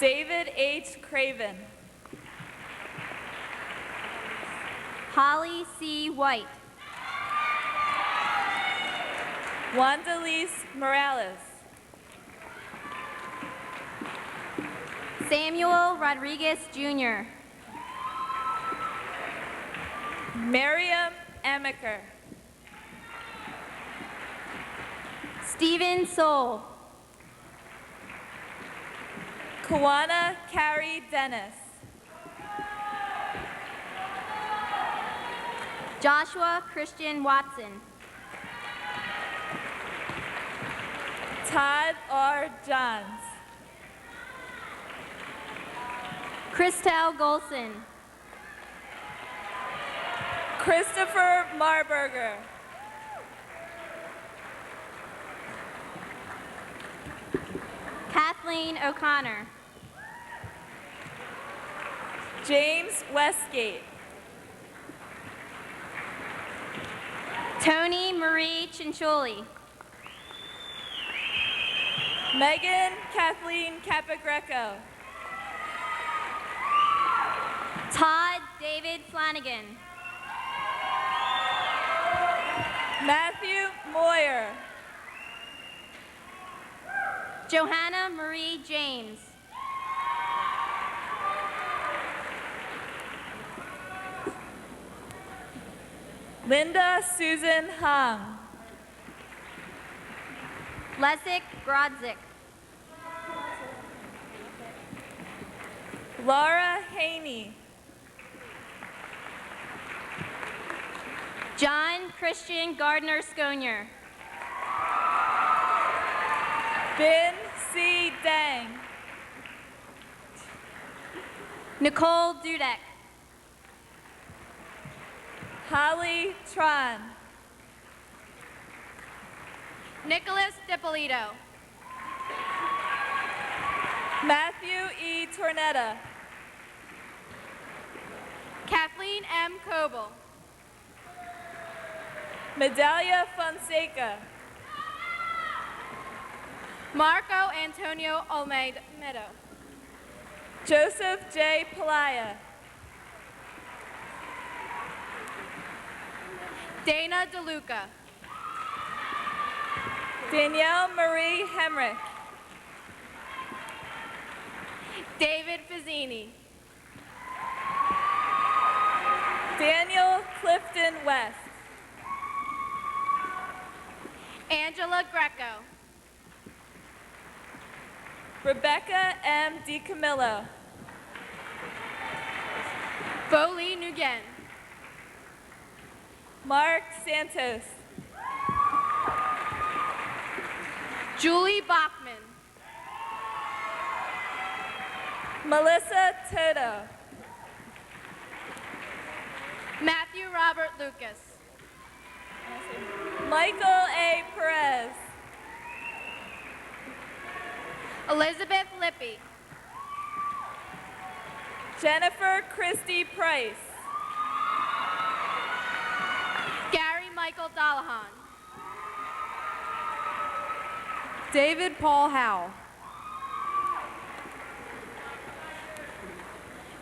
David H. Craven. Holly C. White. Wandelise Morales. Samuel Rodriguez, Jr. Miriam Amaker. Stephen Soul. Kawana Carrie Dennis. Joshua Christian Watson. Todd R. Johns. Christel Golson. Christopher Marburger. Kathleen O'Connor. James Westgate. Tony Marie Cinciulli. Megan Kathleen Capagreco. Todd David Flanagan. Matthew Moyer. Johanna Marie James. Linda Susan Hung. Lesick Grodzik. Laura Haney. John Christian Gardner Sconier. Bin C. Dang. Nicole Dudek. Holly Tron. Nicholas DiPolito. Matthew E. Tornetta. Kathleen M. Coble. Medallia Fonseca. Marco Antonio Almeida. Joseph J. Pelaya. Dana DeLuca. Danielle Marie Hemrick. David Fizzini. Daniel Clifton West. Angela Greco. Rebecca M. DiCamillo. Boli Nguyen. Mark Santos. Julie Bachman. Melissa Toto. Matthew Robert Lucas. Michael A. Perez. Elizabeth Lippy. Jennifer Christie Price. Gary Michael Dallahan. David Paul Howell.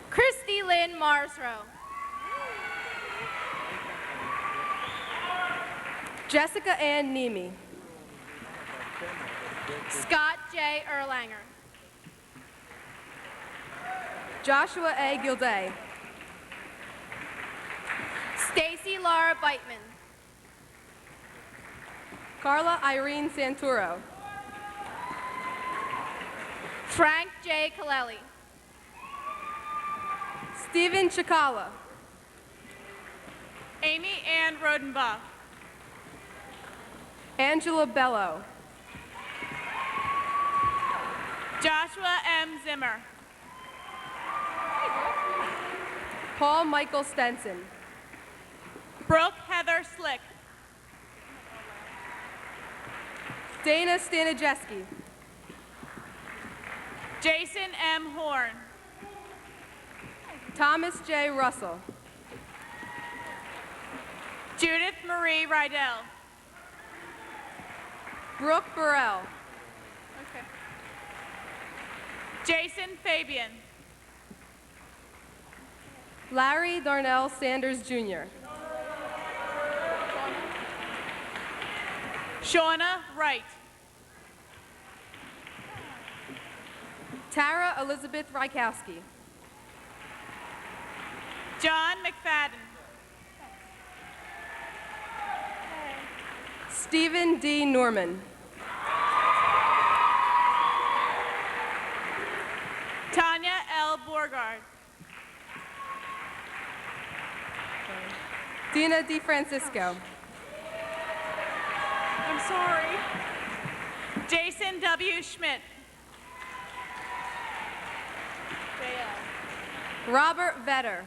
Christy Lynn Marsrow. Jessica Ann Nemi. Scott J. Erlanger. Joshua A. Gilday. Stacy Laura Beitman. Carla Irene Santoro. Frank J. Kaleli. Stephen Chikala. Amy Ann Rodenbach. Angela Bello. Joshua M. Zimmer. Paul Michael Stenson. Brooke Heather Slick. Dana Stanijeski. Jason M. Horn. Thomas J. Russell. Judith Marie Rydell. Brooke Burrell. Jason Fabian. Larry Darnell Sanders Jr. Shauna Wright. Tara Elizabeth Rykowski. John McFadden. Stephen D. Norman. Tanya L. Borgard. Dina D. Francisco. I'm sorry. Jason W. Schmidt. Robert Vetter.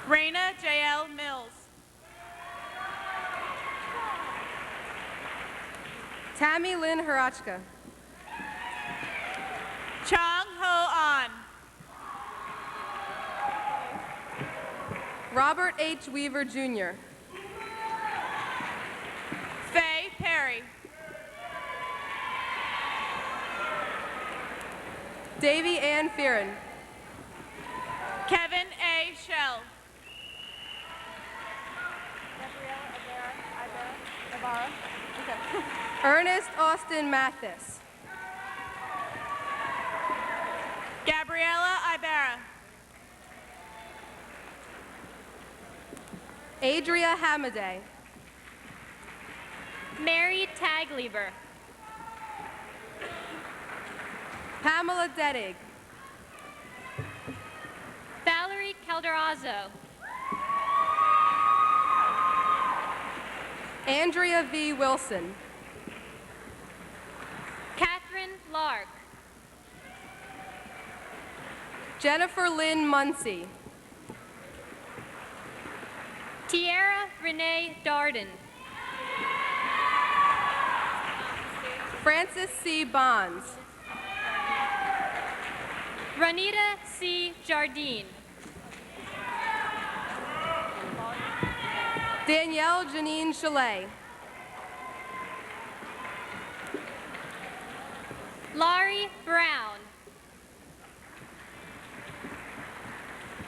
Raina J.L. Mills. Tammy Lynn Harachka. Chong Ho An. Robert H. Weaver Jr. Faye Perry. Davy Ann Fearon. Kevin A. Shell. Ernest Austin Mathis. Gabriela Ibarra. Adria Hamaday. Mary Taglieber. Pamela Dedig. Valerie Calderazzo. Andrea V. Wilson. Catherine Lark. Jennifer Lynn Muncie. Tiara Renee Darden. Francis C. Bonds. Ranita C. Jardine. Danielle Janine Chalet. Laurie Brown.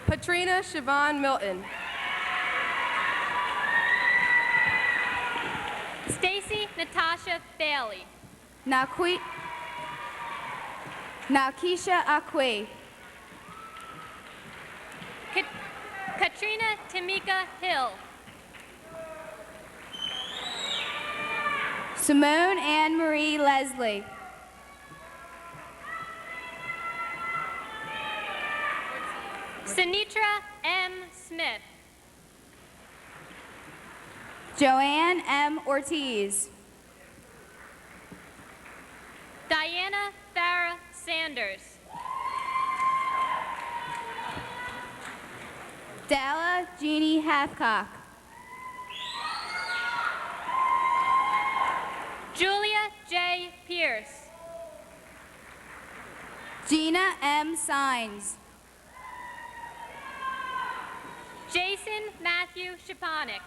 Patrina Siobhan Milton. Stacy Natasha Bailey. Naukisha Akwe. Katrina Tamika Hill. Simone Anne Marie Leslie. Sinitra M. Smith. Joanne M. Ortiz. Diana Farah Sanders. Dalla Jeannie Hathcock. Julia J. Pierce. Gina M. Sines. Jason Matthew Shaponik.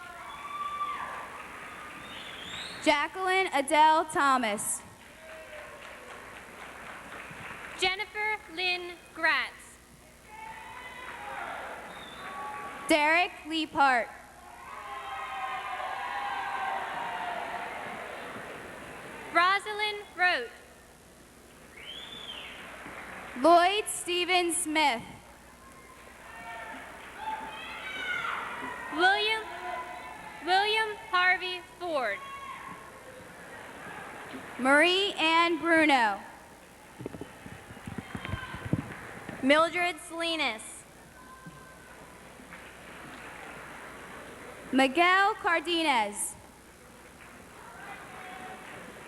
Jacqueline Adele Thomas. Jennifer Lynn Gratz. Derek Leapart. Rosalind Rote. Lloyd Stephen Smith. William Harvey Ford. Marie Ann Bruno. Mildred Salinas. Miguel Cardenas.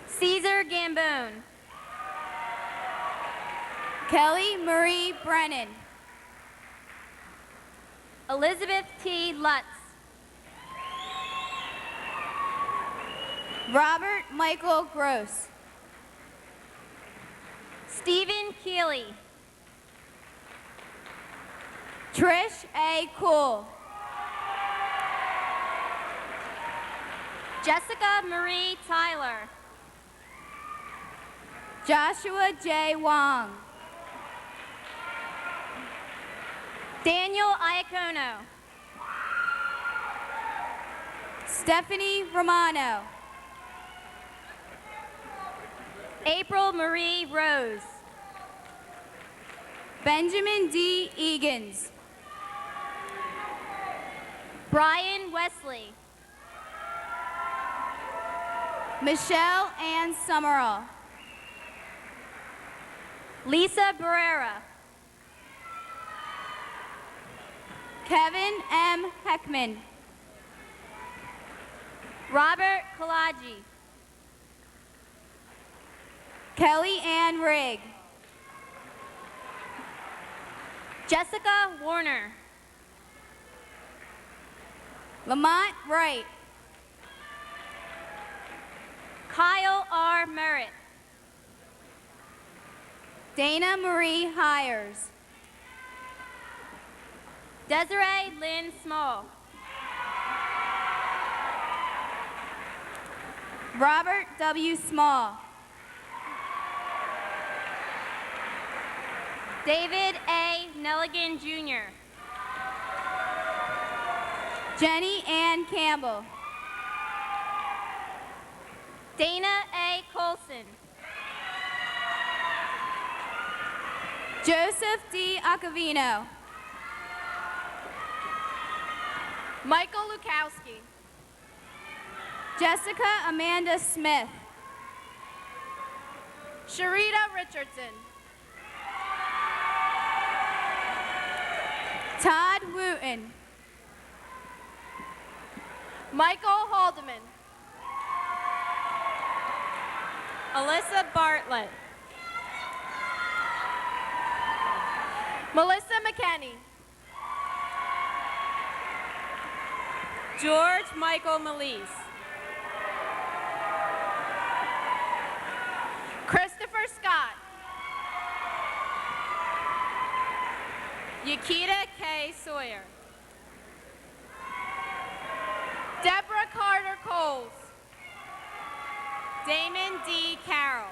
Caesar Gambone. Kelly Marie Brennan. Elizabeth T. Lutz. Robert Michael Gross. Stephen Keeley. Trish A. Cool. Jessica Marie Tyler. Joshua J. Wong. Daniel Iacono. Stephanie Romano. April Marie Rose. Benjamin D. Egan's. Brian Wesley. Michelle Ann Summerall. Lisa Barrera. Kevin M. Heckman. Robert Kalaji. Kelly Ann Rigg. Jessica Warner. Lamont Wright. Kyle R. Merritt. Dana Marie Hires. Desiree Lynn Small. Robert W. Small. David A. Nelligan, Jr. Jenny Ann Campbell. Dana A. Colson. Joseph D. Acavino. Michael Lukowski. Jessica Amanda Smith. Sharita Richardson. Todd Wooten. Michael Haldeman. Alyssa Bartlett. Melissa McKenney. George Michael Melise. Christopher Scott. Yakita K. Sawyer. Deborah Carter Coles. Damon D. Carroll.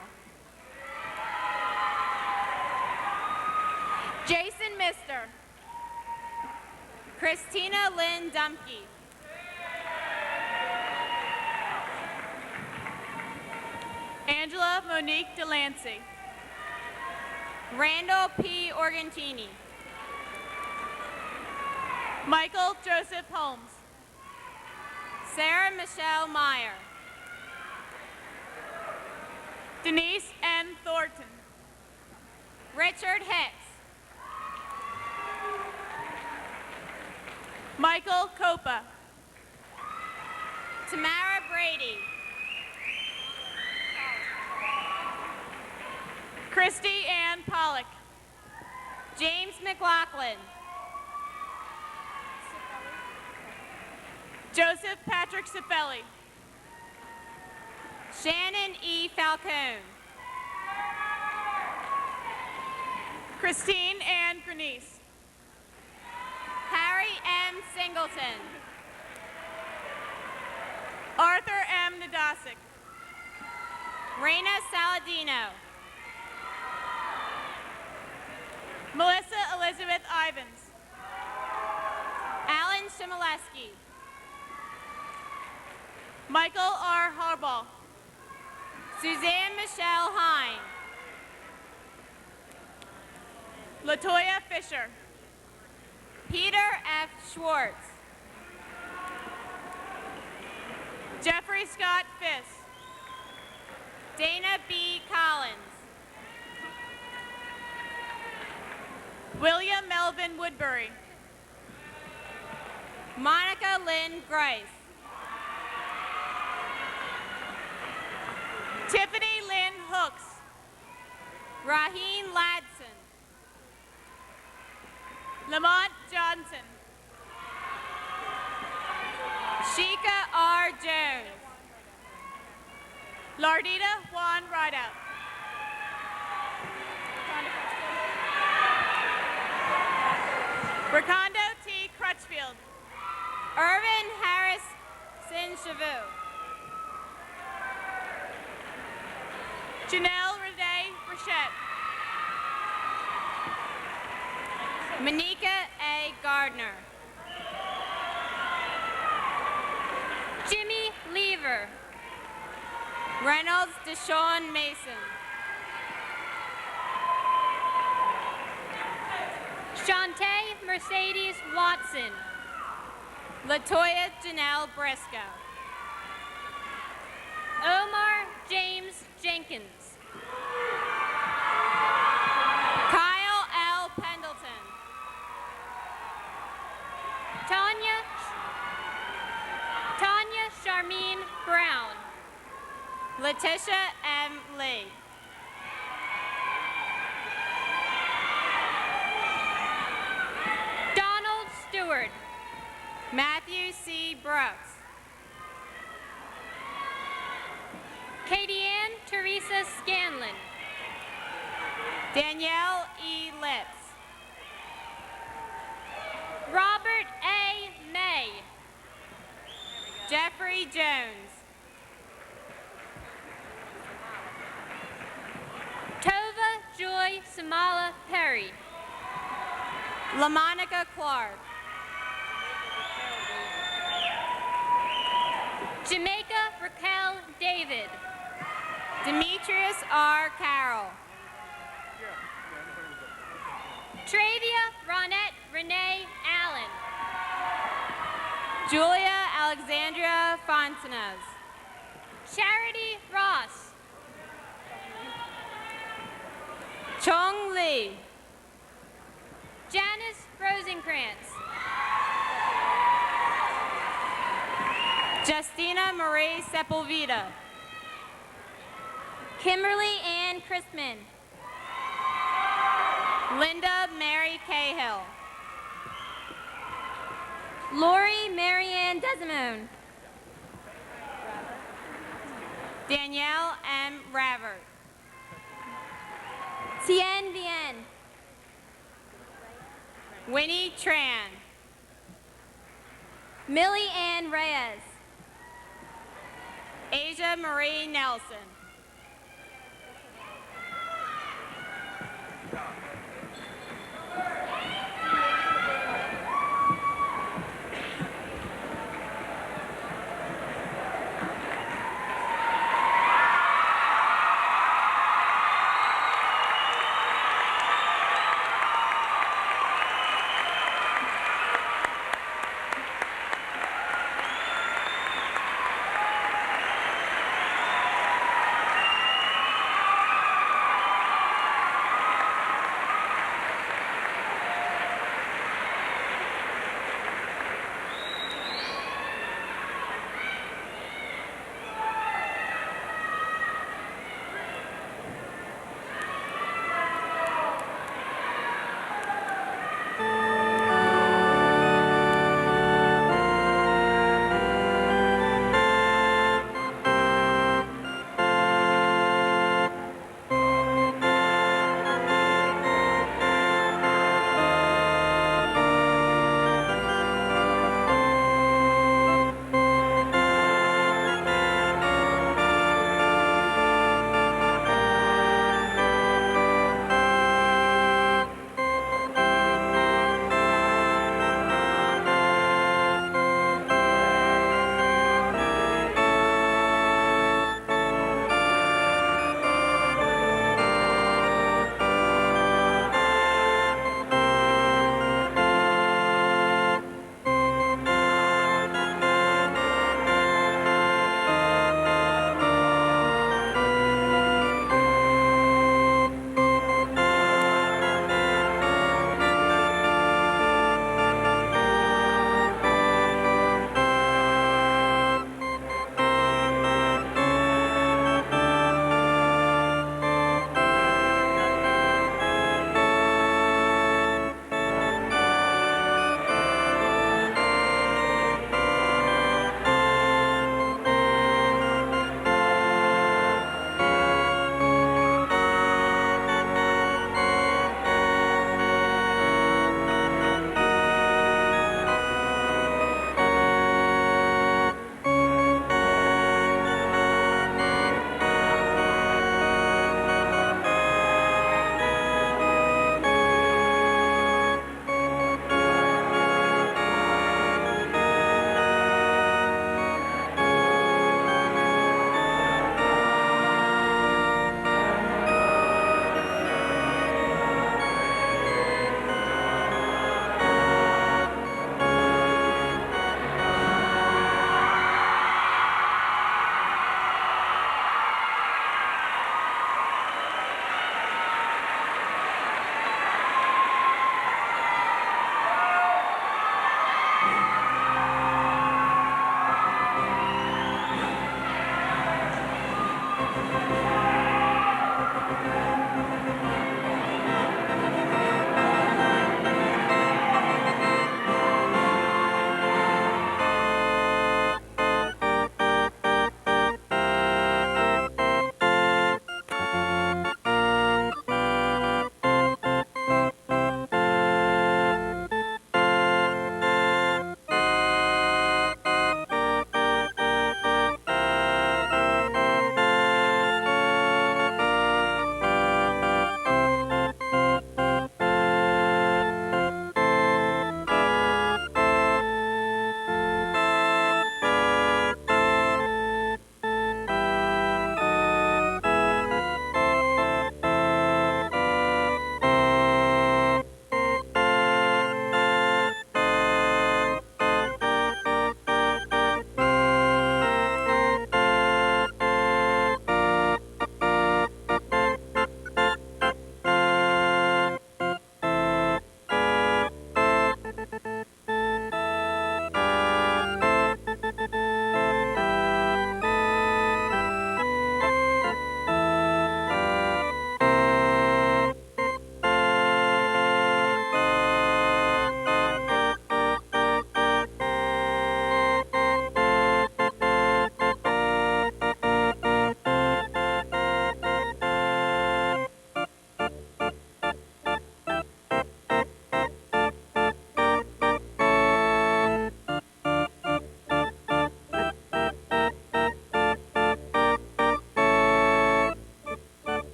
Jason Mister. Christina Lynn Dumke. Angela Monique Delancey. Randall P. Organtini. Michael Joseph Holmes. Sarah Michelle Meyer. Denise N. Thornton. Richard Hicks. Michael Copa. Tamara Brady. Christy Ann Pollock. James McLaughlin. Joseph Patrick Cifelli. Shannon E. Falcone. Christine Ann Grenice. Harry M. Singleton. Arthur M. Nadasic. Raina Saladino. Melissa Elizabeth Ivins. Alan Shimoleski. Michael R. Harbaugh. Suzanne Michelle Hine. Latoya Fisher. Peter F. Schwartz. Jeffrey Scott Fiss. Dana B. Collins. William Melvin Woodbury. Monica Lynn Grice. Tiffany Lynn Hooks. Raheen Ladson. Lamont Johnson. Sheikah R. Jones. Lardita Juan Rideout. Rakondo T. Crutchfield. Irvin Harrison Chavou. Janelle Renee Rochette. Manika A. Gardner. Jimmy Lever. Reynolds Deshawn Mason. Shantae Mercedes Watson. Latoya Janelle Briscoe. Omar James Jenkins. Kyle L. Pendleton. Tanya Charmine Brown. Letitia M. Lee. Donald Stewart. Matthew C. Brooks. Katie Ann Teresa Scanlon. Danielle E. Litz. Robert A. May. Jeffrey Jones. Tova Joy Samala Perry. LaMonica Clark. Jamaica Raquel David. Demetrius R. Carroll. Travia Ronette Renee Allen. Julia Alexandria Fontanez. Charity Ross. Chong Lee. Janice Rosenkrantz. Justina Marie Sepulveda. Kimberly Ann Christman. Linda Mary Cahill. Lori Marianne Desimone. Danielle M. Ravert. Tien Bien. Winnie Tran. Millie Ann Reyes. Asia Marie Nelson.